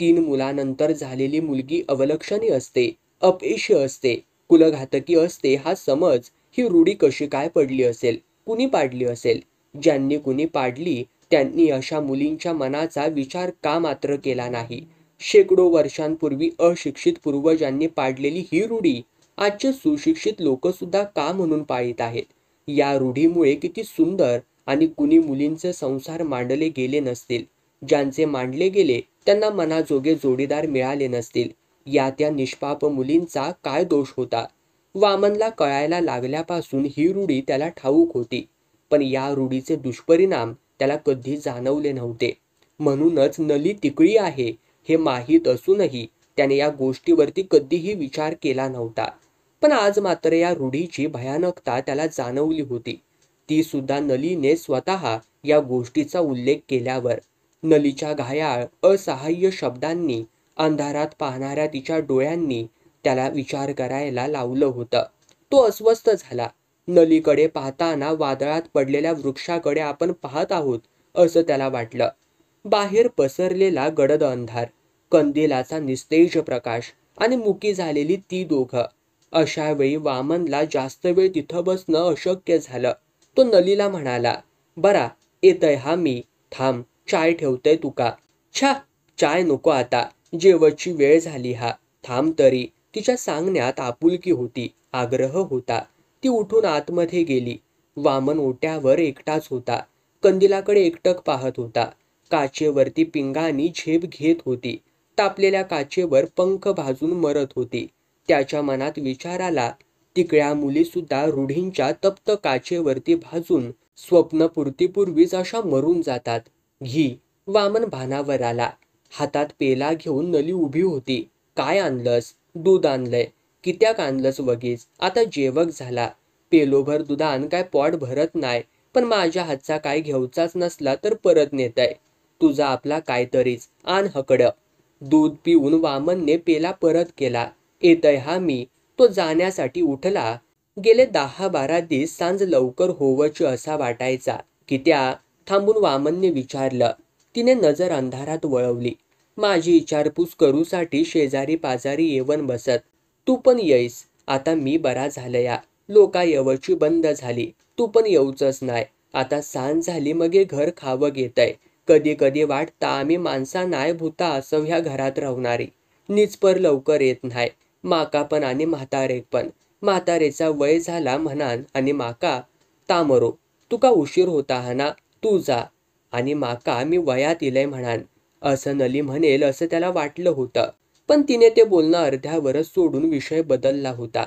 3 मुलांनंतर झालेली मुलगी अवलक्षणी असते, अपयशी असते, कुलघातकी असते हा समज ही रूढी कशी काय पडली असेल, कुणी पाडली असेल? ज्यांनी कुणी पाडली त्यांनी अशा मुलींच्या मनाचा विचार का मात्र केला नाही? शेकडो वर्षांपूर्वी अशिक्षित पूर्वजांनी पाडलेली ही रूढी आजचे सुशिक्षित लोक सुद्धा का म्हणून पाळीत आहेत? या रूढीमुळे किती सुंदर आणि कुणी मुलींचे संसार मांडले गेले नसतील. ज्यांचे मांडले गेले त्यांना मनाजोगे जोडीदार मिळाले नसतील. या त्या निष्पाप मुलींचा काय दोष होता? वामनला कळायला लागल्यापासून ही रूढी त्याला ठाऊक होती, पण या रूढीचे दुष्परिणाम त्याला कधी जाणवले नव्हते. म्हणूनच नली तिकळी आहे हे माहीत असूनही त्याने या गोष्टीवरती कधीही विचार केला नव्हता. पण आज मात्र या रूढीची भयानकता त्याला जाणवली होती. ती सुद्धा नलीने स्वतः या गोष्टीचा उल्लेख केल्यावर. नलीच्या घायाळ असहाय्य शब्दांनी, अंधारात पाहणाऱ्या तिच्या डोळ्यांनी त्याला विचार करायला लावलं होतं. तो अस्वस्थ झाला. नलीकडे पाहताना वादळात पडलेल्या वृक्षाकडे आपण पाहत आहोत असं त्याला वाटलं. बाहेर पसरलेला गडद अंधार, कंदिलाचा निस्तेज प्रकाश आणि मुकी झालेली ती दोघं. अशा वेळी वामनला जास्त वेळ तिथं बसणं अशक्य झालं. तो नलीला म्हणाला, बरा येतय हा मी, थांब चाय ठेवतय तुका. छा, चाय नको आता, जेवची वेळ झाली हा, थांब तरी. तिच्या सांगण्यात आपुलकी होती, आग्रह होता. ती उठून आतमध्ये गेली. वामन ओट्यावर एकटाच होता. कंदिलाकडे एकटक पाहत होता. काचेवरती पिंगाणी झेप घेत होती. तापलेल्या काचेवर पंख भाजून मरत होती. त्याच्या मनात विचार आला, तिकड्या मुली सुद्धा रूढींच्या तप्त काचेवरती भाजून स्वप्नपूर्तीपूर्वीच अशा मरून जातात. घी. वामन भानावर आला. हातात पेला घेऊन नली उभी होती. काय आणलंस? दूध आणलंय. कित्याक आणलंस वगीच? आता जेवक झाला. पेलोभर दुधान काय पोट भरत नाही, पण माझ्या हातचा काय घेऊचाच नसला तर परत नेताय. तुझा आपला कायतरीच आण हकडं. दूध पिऊन वामनने पेला परत केला. येतय हा मी. तो जाण्यासाठी उठला. गेले 10-12 दिवस सांज लवकर होवची असा वाटायचा. कित्या? थांबून वामनने विचारलं. तिने नजर अंधारात वळवली. माझी विचारपूस करूसाठी शेजारी पाजारी येवन बसत. तू पण येईस. आता मी बरा झालया. लोका येवची बंद झाली. तू पण येऊचच नाही. आता सांज झाली मगे घर खावं घेतय. कधी कधी वाटतं आम्ही माणसा नाही भूता असं घरात राहणारी. निचपर लवकर येत नाही. माका पण आणि म्हातारेक पण. म्हातारेचा वय झाला म्हणान आणि माका तामरो. तुका उशीर होता हा ना, तू जा. आणि माका मी वयात इलय म्हणान. असं नली म्हणेल असं त्याला वाटलं होतं. पण तिने ते बोलणं अर्ध्यावरच सोडून विषय बदलला होता.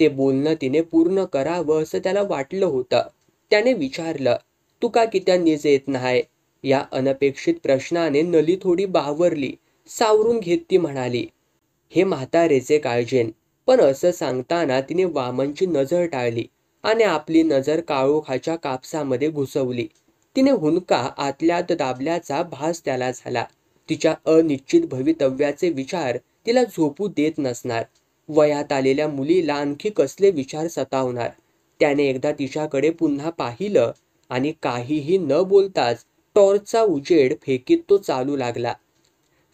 ते बोलणं तिने पूर्ण करावं असं त्याला वाटलं होतं. त्याने विचारलं, तुका कित्या नीज येत नाही? या अनपेक्षित प्रश्नाने नली थोडी बावरली. सावरून घेत ती म्हणाली, हे म्हातारेचे काळजेन. पण असं सांगताना तिने वामनची नजर टाळली आणि आपली नजर काळोखाच्या कापसामध्ये घुसवली. तिने हुंदका आतल्यात दाबल्याचा भास त्याला झाला. तिच्या अनिश्चित भवितव्याचे विचार तिला झोपू देत नसणार. वयात आलेल्या मुलीला आणखी कसले विचार सतावणार? त्याने एकदा तिच्याकडे पुन्हा पाहिलं आणि काहीही न बोलताच टॉर्चचा उजेड फेकीत तो चालू लागला.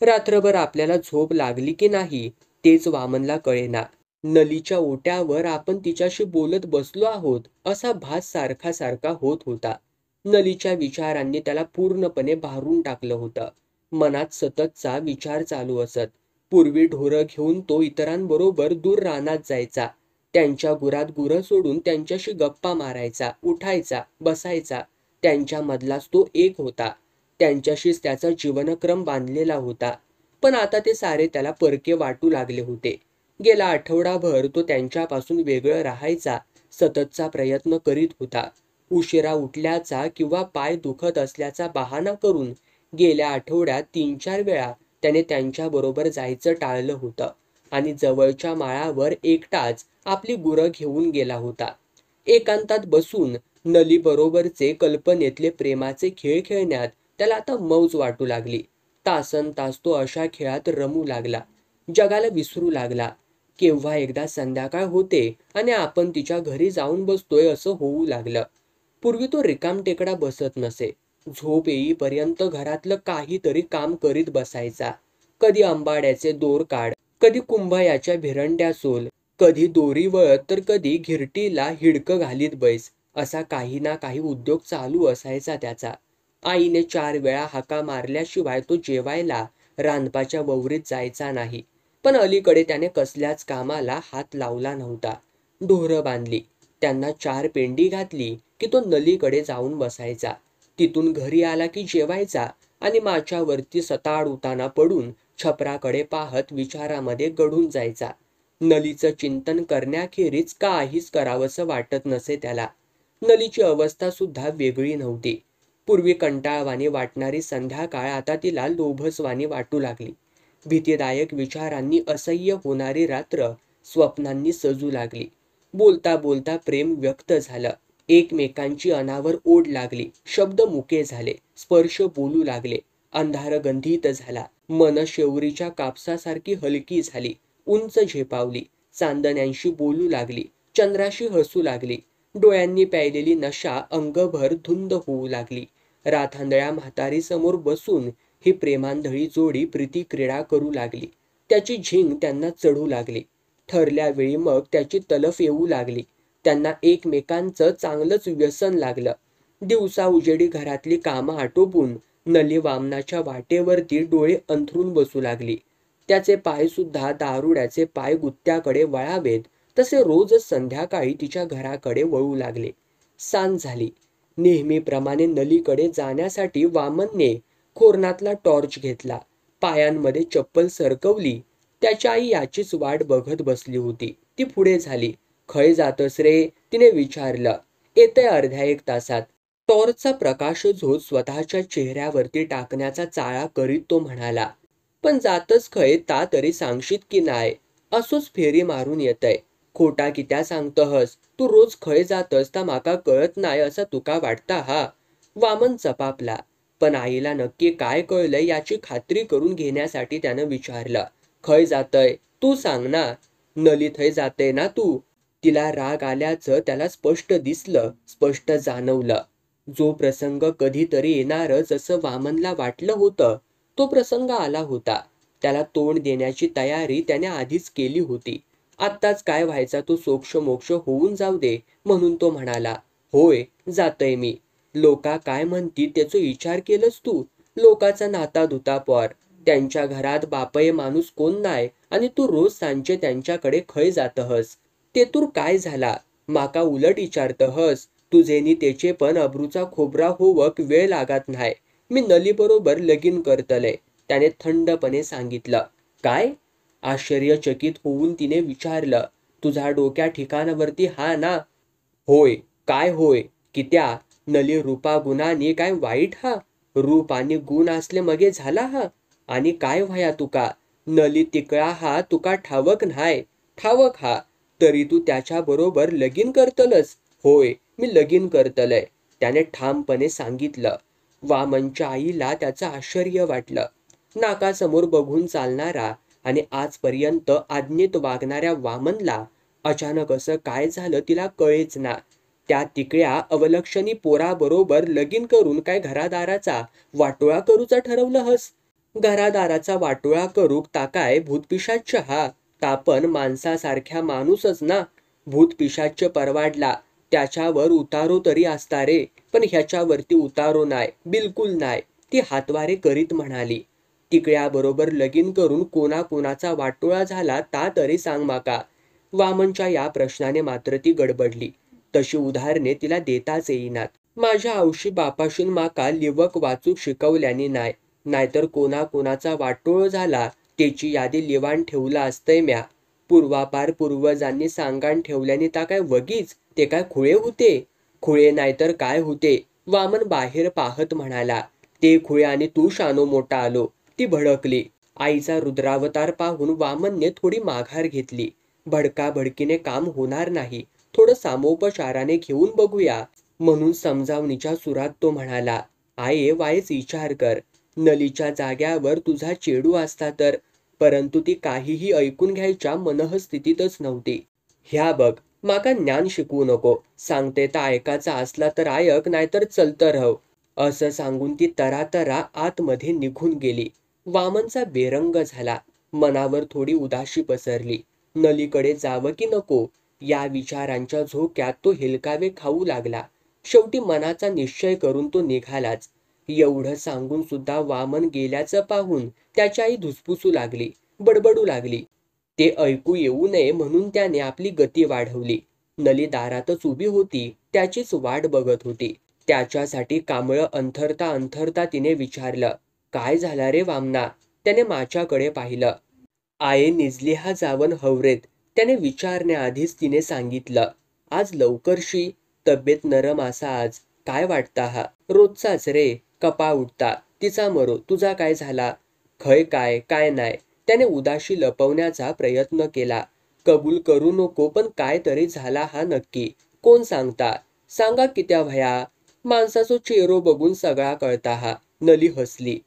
रात्रभर आपल्याला झोप लागली की नाही तेच वामनला कळेना. नलीच्या ओट्यावर आपण तिच्याशी बोलत बसलो आहोत असा भास सारखा सारखा होत होता. नलीच्या विचारांनी त्याला पूर्णपणे भारून टाकलं होतं. मनात सततचा विचार चालू असत. पूर्वी ढोरं घेऊन तो इतरांबरोबर दूर रानात जायचा. त्यांच्या गुरात गुरं सोडून त्यांच्याशी गप्पा मारायचा, उठायचा, बसायचा. त्यांच्यामधलाच तो एक होता. त्यांच्याशीच त्याचा जीवनक्रम बांधलेला होता. पण आता ते सारे त्याला परके वाटू लागले होते. गेला आठवडाभर तो त्यांच्यापासून वेगळं राहायचा सततचा प्रयत्न करीत होता. उशिरा उठल्याचा किंवा पाय दुखत असल्याचा बहाणा करून गेल्या आठवड्यात 3-4 वेळा त्याने त्यांच्याबरोबर जायचं टाळलं होतं आणि जवळच्या माळावर एकटाच आपली गुरं घेऊन गेला होता. एकांतात बसून नलीबरोबरचे कल्पनेतले प्रेमाचे खेळ खेळण्यात त्याला आता मौज वाटू लागली. तासन तास तो अशा खेळात रमू लागला. जगाला विसरू लागला. केव्हा एकदा संध्याकाळ होते आणि आपण तिच्या घरी जाऊन बसतोय असं होऊ लागलं. पूर्वी तो रिकामटेकडा बसत नसे. झोप येईपर्यंत घरातलं काहीतरी काम करीत बसायचा. कधी आंबाड्याचे दोर काढ, कधी कुंभयाच्या भिरंड्या सोल, कधी दोरी वळत तर कधी घिरटीला हिडकं घालीत बैस. असा काही ना काही उद्योग चालू असायचा त्याचा. आईने 4 वेळा हाका मारल्याशिवाय तो जेवायला रांदपाच्या ववरीत जायचा नाही. पण अलीकडे त्याने कसल्याच कामाला हात लावला नव्हता. ढोरं बांधली, त्यांना 4 पेंडी घातली की तो नलीकडे जाऊन बसायचा. तिथून घरी आला की जेवायचा आणि माच्यावरती सताड उताना पडून छपराकडे पाहत विचारामध्ये गढून जायचा. नलीचं चिंतन करण्याखेरीज काहीच करावंसं वाटत नसे त्याला. नलीची अवस्था सुद्धा वेगळी नव्हती. पूर्वी कंटाळवाणी वाटणारी संध्याकाळ आता तिला लोभसवाणी वाटू लागली. भीतीदायक विचारांनी असह्य होणारी रात्र स्वप्नांनी सजू लागली. बोलता बोलता प्रेम व्यक्त झालं. एकमेकांची अनावर ओढ लागली. शब्द मुके झाले. स्पर्श बोलू लागले. अंधार गंधित झाला. मन शेवरीच्या कापसासारखी हलकी झाली. उंच झेपावली. चांदण्यांशी बोलू लागली. चंद्राशी हसू लागली. डोळ्यांनी प्यायलेली नशा अंगभर धुंद होऊ लागली. राधांधळ्या म्हातारी समोर बसून ही प्रेमांधळी जोडी प्रीती क्रीडा करू लागली. त्याची झिंग त्यांना चढू लागली. ठरल्या वेळी मग त्याची तलफ येऊ लागली. त्यांना एकमेकांचं चांगलंच व्यसन लागलं. दिवसा उजेडी घरातली कामं आटोपून नली वामनाच्या वाटेवरती डोळे अंथरून बसू लागली. त्याचे पाय सुद्धा दारुड्याचे पाय गुत्त्याकडे वळावेत तसे रोजच संध्याकाळी तिच्या घराकडे वळू लागले. सांज झाली. नेहमीप्रमाणे नलीकडे जाण्यासाठी वामनने खोरणातला टॉर्च घेतला. पायांमध्ये चप्पल सरकवली. त्याची आई याचीच वाट बघत बसली होती. ती पुढे झाली. खय जातस रे, तिने विचारलं. येतंय अर्ध्या 1 तासात. टॉर्चचा प्रकाश झोत स्वतःच्या चेहऱ्यावरती टाकण्याचा चाळा करीत तो म्हणाला. पण जातच खय ता तरी सांगशीत की नाय? असोच फेरी मारून येतय. खोटा कित्या सांगतहस? तू रोज खय जातस ता माका कळत नाय असा तुका वाटता हा? वामन चपापला. पण आईला नक्की काय कळलंय याची खात्री करून घेण्यासाठी त्यानं विचारलं. खय जातय तू सांग ना. नली थय जाते ना तू? तिला राग आल्याचं त्याला स्पष्ट दिसलं, स्पष्ट जाणवलं. जो प्रसंग कधीतरी येणारच असं वामनला वाटलं होतं तो प्रसंग आला होता. त्याला तोंड देण्याची तयारी त्याने आधीच केली होती. आत्ताच काय व्हायचा तो सोक्ष मोक्ष होऊन जाऊ दे म्हणून तो म्हणाला. होय जातय मी. लोका काय म्हणतील त्याचा विचार केलंस तू? लोकाचा नाता धुता पॉर. त्यांच्या घरात बापय माणूस कोण नाय आणि तू रोज सांजे त्यांच्याकडे खय जातहस. ते तूर काय झाला? माका उलट विचारतहस. तुझेनी त्याचे पण अब्रूचा खोबरा होवक वेळ लागत नाही. मी नली बरोबर लगीन करतले, त्याने थंडपणे सांगितलं. काय? आश्चर्यचकित होऊन तिने विचारलं. तुझा डोक्या ठिकाणावरती हा ना? होय. काय होय? कित्या? नली रूपा गुणांनी काय वाईट हा? रूप आणि गुण असले मगे झाला हा? आणि काय व्हाया तुका? नली तिकळा हा तुका ठावक न्हाय? ठावक हा. तरी तू त्याच्या बरोबर लगीन करतलस? होय मी लगीन करतलय, त्याने ठामपणे सांगितलं. वामनच्या आईला त्याचं आश्चर्य वाटलं. नाकासमोर बघून चालणारा आणि आजपर्यंत आज्ञेत वागणाऱ्या वामनला अचानक असं काय झालं तिला कळेच ना. त्या तिकड्या अवलक्षणी पोराबरोबर लगीन करून काय घरादाराचा वाटोळा करूचा ठरवलं हस? घरादाराचा वाटोळा करूक ताकाय भूतपिशाच्य हा? तापण माणसासारख्या माणूसच ना. भूतपिशाच्य परवाडला त्याच्यावर उतारो तरी असता रे, पण ह्याच्यावरती उतारो नाय, बिलकुल नाय, ती हातवारे करीत म्हणाली. तिकड्याबरोबर लगीन करून कोणाचा वाटोळा झाला ता तरी सांग माका. वामनच्या या प्रश्नाने मात्र ती गडबडली. तशी उदाहरणे तिला देताच येईनात. माझ्या औशी बापाशून माका लिवक वाचूक शिकवल्याने नाय, नाहीतर कोणाचा वाटोळ झाला त्याची यादी लिवाण ठेवला असतंय म्या. पूर्वापार पूर्वजांनी सांगाण ठेवल्याने ता काय वगीच, ते काय खुळे होते? खुळे नाहीतर काय होते? वामन बाहेर पाहत म्हणाला. ते खुळे आणि तू शानो मोठा आलो. ती भडकली. आईचा रुद्रावतार पाहून वामनने थोडी माघार घेतली. भडकाभडकीने काम होणार नाही, थोडं सामोपचाराने घेऊन बघूया म्हणून समजावणीच्या सुरात तो म्हणाला. आये वायच विचार कर. नलीच्या जाग्यावर तुझा चेडू असता तर परंतु ती काहीही ऐकून घ्यायच्या मनःस्थितीतच नव्हती. ह्या बघ, माका ज्ञान शिकवू नको, सांगते तर ऐकायचा असला तर ऐक, नाहीतर चलतं रह, असं सांगून ती तरातरा आतमध्ये निघून गेली. वामनचा बेरंग झाला. मनावर थोडी उदासी पसरली. नलीकडे जावं की नको या विचारांच्या झोक्यात तो हेलकावे खाऊ लागला. शेवटी मनाचा निश्चय करून तो निघालाच. एवढं सांगून सुद्धा वामन गेल्याचं पाहून त्याची आई धुसफुसू लागली, बडबडू लागली. ते ऐकू येऊ नये म्हणून त्याने आपली गती वाढवली. नली दारातच उभी होती, त्याचीच वाट बघत होती. त्याच्यासाठी कांबळं अंथरता अंथरता तिने विचारलं, काय झालं रे वामना? त्याने माझ्याकडे पाहिलं. आये निजली हा जावन हवरेत, त्याने विचारण्याआधीच तिने सांगितलं. आज लवकरशी, तब्येत नरम असा आज, काय वाटता हा? रोजचाच रे, कपा उठता, तिचा मरो, तुझा काय झाला? खय काय, काय नाही, त्याने उदाशी लपवण्याचा प्रयत्न केला. कबूल करू नको, पण काय तरी झाला हा नक्की, कोण सांगता? सांगा की त्या भया. माणसाचा चेहरो बघून सगळा कळता हा. नली हसली.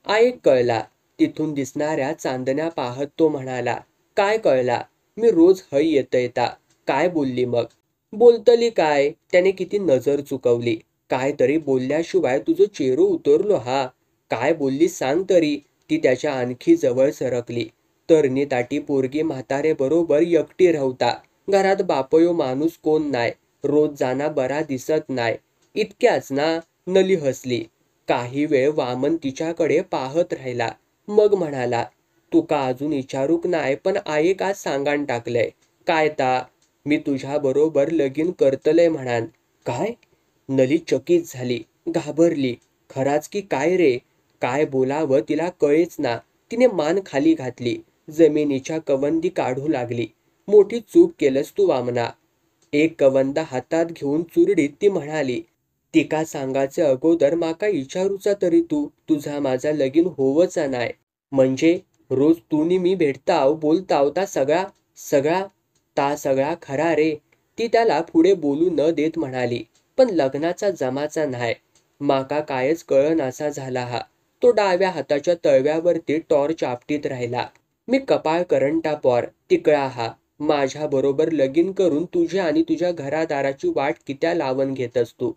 एक कळला. तिथून दिसणाऱ्या चांदण्या पाहत तो म्हणाला, काय कळला? मी रोज हय येता. काय बोलली मग? बोलतली काय? त्याने किती नजर चुकवली. काय तरी बोलल्याशिवाय तुझं चेहरो उतरलो हा. काय बोलली सांग तरी. ती त्याच्या आणखी जवळ सरकली. तरणी ताटी पोरगी म्हातारे बरोबर एकटी राहता. घरात बापयो माणूस कोण नाय. रोज जाना बरा दिसत नाय. इतक्याच ना? नली हसली. काही वेळ वामन तिच्याकडे पाहत राहिला. मग म्हणाला, तुका अजून विचारूक नाय, पण आईक आज सांगान टाकलंय. काय ता? मी तुझ्या बरोबर लगीन करतलंय म्हणान. काय? नली चकित झाली, घाबरली. खराच की काय रे? काय बोलावं तिला कळेच ना. तिने मान खाली घातली. जमिनीच्या कवंदी काढू लागली. मोठी चूक केलंस तू वामना. एक कवंदा हातात घेऊन चुरडीत ती म्हणाली, तिका सांगायचे अगोदर माका विचारूचा तरी तू, तुझा माझा लगीन होवचा नाय. म्हणजे रोज तू नी मी भेटताव बोलताव ता सगळा खरा रे. ती त्याला पुढे बोलू न देत म्हणाली, पण लग्नाचा जमाचा नाही. माका कायच कळनासा झाला हा. तो डाव्या हाताच्या तळव्यावरती टॉर्च आपटीत राहिला. मी कपाळ करंटा पॉर, तिकळा हा. माझ्या बरोबर लगीन करून तुझ्या आणि तुझ्या घरादाराची वाट कित्या लावून घेतस तू?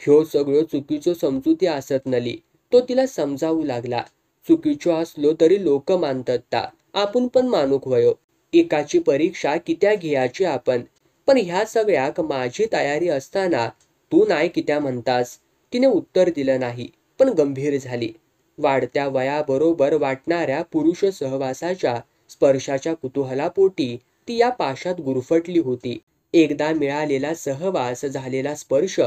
ह्यो सगळं चुकीचं समजुती असत नली. तो तिला समजावू लागला. चुकीचो असलो तरी लोक मानतात ता, आपण पण मानुक वयो. एकाची परीक्षा कित्या घ्यायची आपण? पण ह्या सगळ्याक माझी तयारी असताना तू नाही कित्या म्हणतास? तिने उत्तर दिलं नाही, पण गंभीर झाली. वाढत्या वयाबरोबर वाटणाऱ्या पुरुष सहवासाच्या स्पर्शाच्या कुतूहलापोटी ती या पाशात गुरफटली होती. एकदा मिळालेला सहवास, झालेला स्पर्श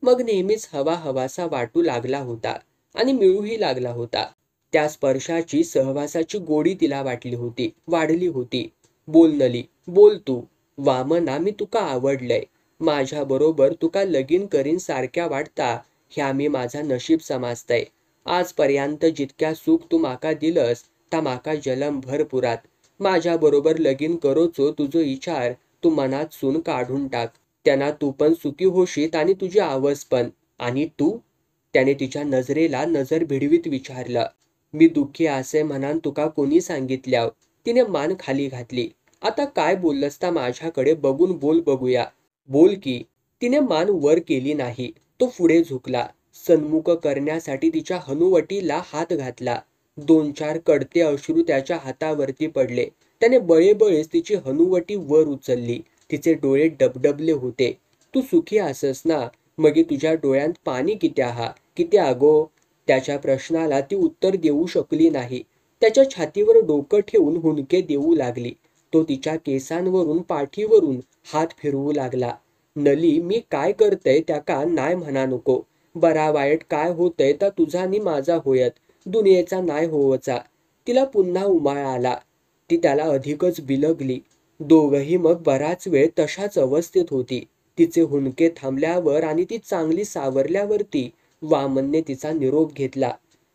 मग नेहमीच हवासा वाटू लागला होता आणि मिळूही लागला होता. त्या स्पर्शाची, सहवासाची गोडी तिला वाटली होती, वाढली होती. बोल नली, बोल तू. वामना, मी तुका आवडलंय. माझ्या बरोबर तुका लगीन करीन सारख्या वाटता, ह्या मी माझा नशीब समजतय. आजपर्यंत जितक्या सुख तू माका दिलंस ता माका जलमभर पुरात. माझ्या बरोबर लगीन करोचो तुझो विचार तू मनात सून काढून टाक. त्यांना तू पण सुखी होशीत आणि तुझी आवस पण. आणि तू? त्याने तिच्या नजरेला नजर भिडवीत विचारलं. मी दुःखी असे म्हणान तुका कोणी सांगितल्याव? तिने मान खाली घातली. आता काय बोललंस ता माझ्याकडे बघून बोल बघूया. बोल की. तिने मान वर केली नाही. तो पुढे झुकला. सन्मुख करण्यासाठी तिच्या हनुवटीला हात घातला. 2-4 कडते अश्रू त्याच्या हातावरती पडले. त्याने बळेबळेच तिची हनुवटी वर उचलली. तिचे डोळे डबडबले होते. तू सुखी असस ना? मगे तुझ्या डोळ्यात पाणी कित्या हा? किती अगो? त्याच्या प्रश्नाला ती उत्तर देऊ शकली नाही. त्याच्या छातीवर डोकं ठेवून हुंदके देऊ लागली. तो तिच्या केसांवरून, पाठीवरून हात फिरवू लागला. नली, मी काय करतय त्याका नाय म्हणा नको. बरा वाईट काय होतय ता तुझा आणि माझा होयत, दुनियेचा नाय होवचा. तिला पुन्हा उमाळा आला. ती त्याला अधिकच बिलगली. दोघही मग बराच वेळ तशाच अवस्थेत होती. तिचे हुंदके थांबल्यावर आणि ती चांगली सावरल्यावरती वामनने तिचा निरोप घेतला.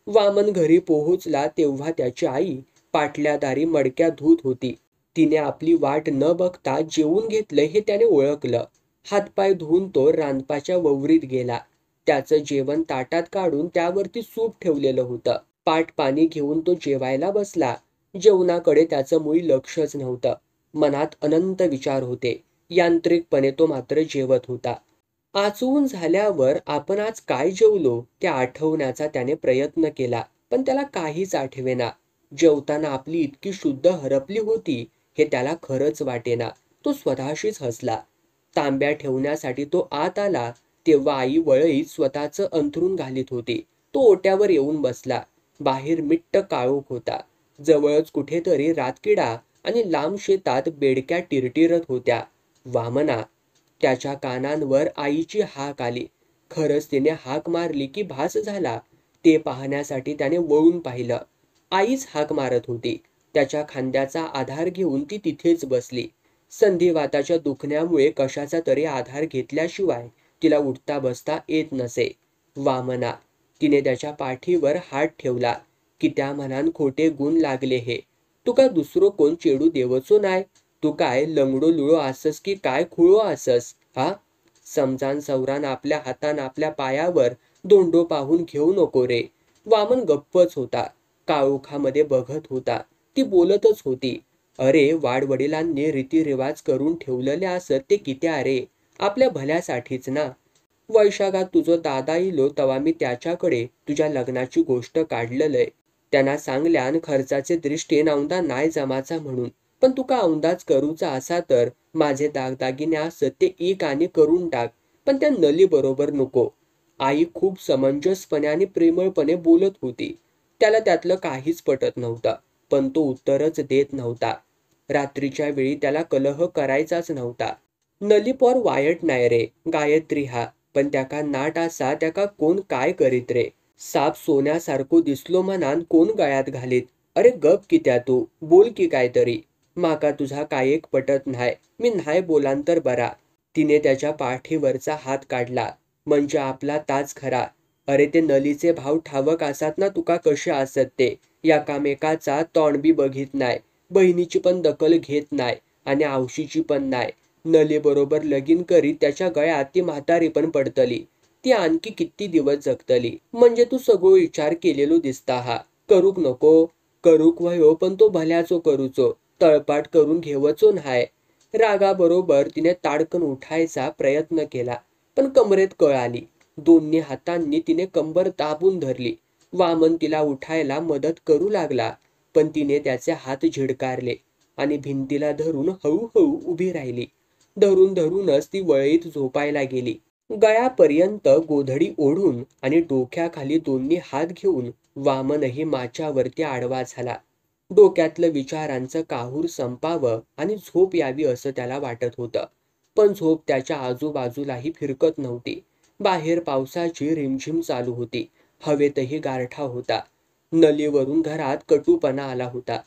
वामन घरी पोहोचला तेव्हा त्याची आई पाटल्यादारी मडक्या धुत होती. तिने आपली वाट न बघता जेवून घेतलं हे त्याने ओळखलं. हातपाय धुवून तो रांदपाच्या ववरीत गेला. त्याचं जेवण ताटात काढून त्यावरती सूप ठेवलेलं होतं. पाट पाणी घेऊन तो जेवायला बसला. जेवणाकडे त्याचं मुळी लक्षच नव्हतं. मनात अनंत विचार होते. यांत्रिकपणे तो मात्र जेवत होता. आचवून झाल्यावर आपण आज काय जेवलो ते आठवण्याचा त्याने प्रयत्न केला, पण त्याला काहीच आठवेना. जेवताना आपली इतकी शुद्ध हरपली होती हे त्याला खरंच वाटेना. तो स्वतःशीच हसला. तांब्या ठेवण्यासाठी तो आत आला तेव्हा आई वळईत स्वतःचं अंथरूण घालीत होती. तो ओट्यावर येऊन बसला. बाहेर मिट्ट काळोख होता. जवळच कुठेतरी रातकिडा आणि लांब शेतात बेडक्या टिरटिरत होत्या. वामना, त्याच्या कानांवर आईची हाक आली. खरंच तिने हाक मारली की भास झाला ते पाहण्यासाठी त्याने वळून पाहिलं. आईच हाक मारत होती. त्याच्या खांद्याचा आधार घेऊन ती तिथेच बसली. संधिवाताच्या दुखण्यामुळे कशाचा तरी आधार घेतल्याशिवाय तिला उठता बसता येत नसे. वामना, तिने त्याच्या पाठीवर हात ठेवला. की त्या म्हणान खोटे गुण लागले हे. तू का दुसरं कोण चेडू देवचो नाय? तू काय लंगडो लुळो आसस की काय खुळो आसस हा? समजान सवरान आपल्या हातान आपल्या पायावर दोंडो पाहून घेऊ नको रे. वामन गप्पच होता. काळोखामध्ये बघत होता. ती बोलतच होती. अरे वाडवडिलांनी रीतिरिवाज करून ठेवलेले असत ते कित्या रे? आपल्या भल्यासाठीच ना. वैशाखात तुझं दादा इलो तवा मी त्याच्याकडे तुझ्या लग्नाची गोष्ट काढलेलंय. त्यांना सांगल्यान खर्चाचे दृष्टीन औंदा नाय जमाचा म्हणून. पण तुका औंदाच करूचा असा तर माझे दागदागिने असत ते एक आणि करून टाक. पण त्या नली बरोबर नको. आई खूप समंजसपणे आणि प्रेमळपणे बोलत होती. त्याला त्यातलं काहीच पटत नव्हतं. पण तो उत्तरच देत नव्हता. रात्रीच्या वेळी त्याला कलह करायचाच नव्हता. नलीपॉर वायट नाही रे, गायत्री हा. पण त्याका नाट असा त्याका कोण काय करीत रे. साप सोन्यासारखो दिसलो म्हणान कोण गळ्यात घालीत. अरे गप कित्या तू, बोल की काहीतरी. माका तुझा काय एक पटत न्हाय. मी न्हाय बोलान तर बरा. तिने त्याच्या पाठीवरचा हात काढला. म्हणजे आपला ताच खरा. अरे ते नलीचे भाव ठावक असतात ना तुका कसे असत ते. एकामेकाचा तोंड बी बघित नाय. बहिणीची पण दखल घेत नाय आणि आवशीची पण नाय. नली बरोबर लगीन करीत त्याच्या गळ्यात ती म्हातारी पण पडतली. ती आणखी किती दिवस जगतली. म्हणजे तू सगळं विचार केलेलो दिसता हा. करूक नको. करूक वयो पण तो भल्याचो करूचो. तळपाट करून घेवचो न्हाय. रागाबरोबर तिने ताडकन उठायचा प्रयत्न केला. पण कमरेत कळ आली. दोन्ही हातांनी तिने कंबर दाबून धरली. वामन तिला उठायला मदत करू लागला. पण तिने त्याचे हात झिडकारले आणि भिंतीला धरून हळूहळू उभी राहिली. धरून धरूनच ती वळीत झोपायला गेली. गळ्यापर्यंत गोधडी ओढून आणि डोक्याखाली दोन्ही हात घेऊन वामनही माच्यावरती आडवा झाला. डोक्यातलं विचारांचं काहूर संपावं आणि झोप यावी असं त्याला वाटत होतं. पण झोप त्याच्या आजूबाजूलाही फिरकत नव्हती. बाहेर पावसाची रिमझिम चालू होती. हवेतही गारठा होता. नलीवरून घरात कटुपणा आला होता.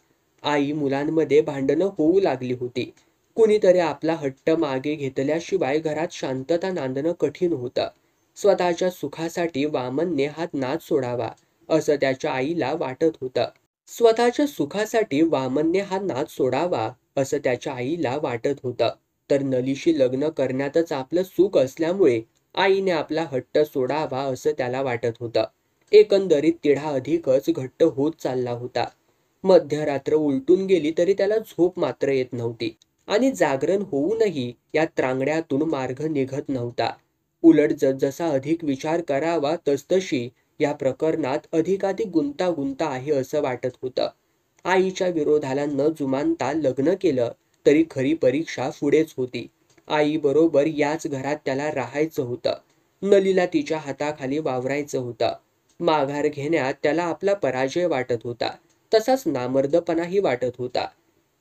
आई मुलांमध्ये भांडणं होऊ लागली होती. कुणीतरी आपला हट्ट मागे घेतल्याशिवाय घरात शांतता नांदणं कठीण होतं. स्वतःच्या सुखासाठी वामनने हा नाद सोडावा असं त्याच्या आईला वाटत होतं. स्वतःच्या सुखासाठी वामनने हा नाद सोडावा असं त्याच्या आईला वाटत होतं. तर नलीशी लग्न करण्यातच आपलं सुख असल्यामुळे आईने आपला हट्ट सोडावा असं त्याला वाटत होतं. एकंदरीत तिढा अधिकच घट्ट होत चालला होता. मध्यरात्र उलटून गेली तरी त्याला झोप मात्र येत नव्हती. आणि जागरण होऊनही या त्रांगड्यातून मार्ग निघत नव्हता. उलट जसजसा अधिक विचार करावा तसतशी या प्रकरणात अधिकाधिक गुंतागुंत आहे असं वाटत होतं. आईच्या विरोधाला न जुमानता लग्न केलं तरी खरी परीक्षा पुढेच होती. आई बरोबर याच घरात त्याला राहायचं होतं. नलीला तिच्या हाताखाली वावरायचं होतं. माघार घेण्यात त्याला आपला पराजय वाटत होता. तसाच नामर्दपणाही वाटत होता.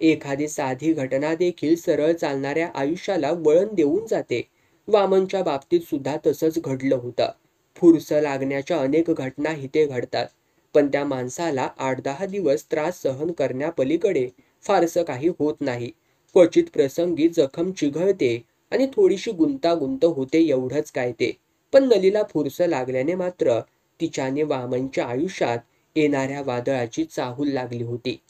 एखादी साधी घटना देखील सरळ चालणाऱ्या आयुष्याला वळण देऊन जाते. वामनच्या बाबतीत सुद्धा तसंच घडलं होतं. फुरसं लागण्याच्या अनेक घटना इथे घडतात. पण त्या माणसाला 8-10 दिवस त्रास सहन करण्यापलीकडे फारसं काही होत नाही. क्वचित प्रसंगी जखम चिघळते आणि थोडीशी गुंतागुंत होते एवढंच काय ते. पण नलीला फुरसं लागल्याने मात्र तिच्याने वामनच्या आयुष्यात येणाऱ्या वादळाची चाहूल लागली होती.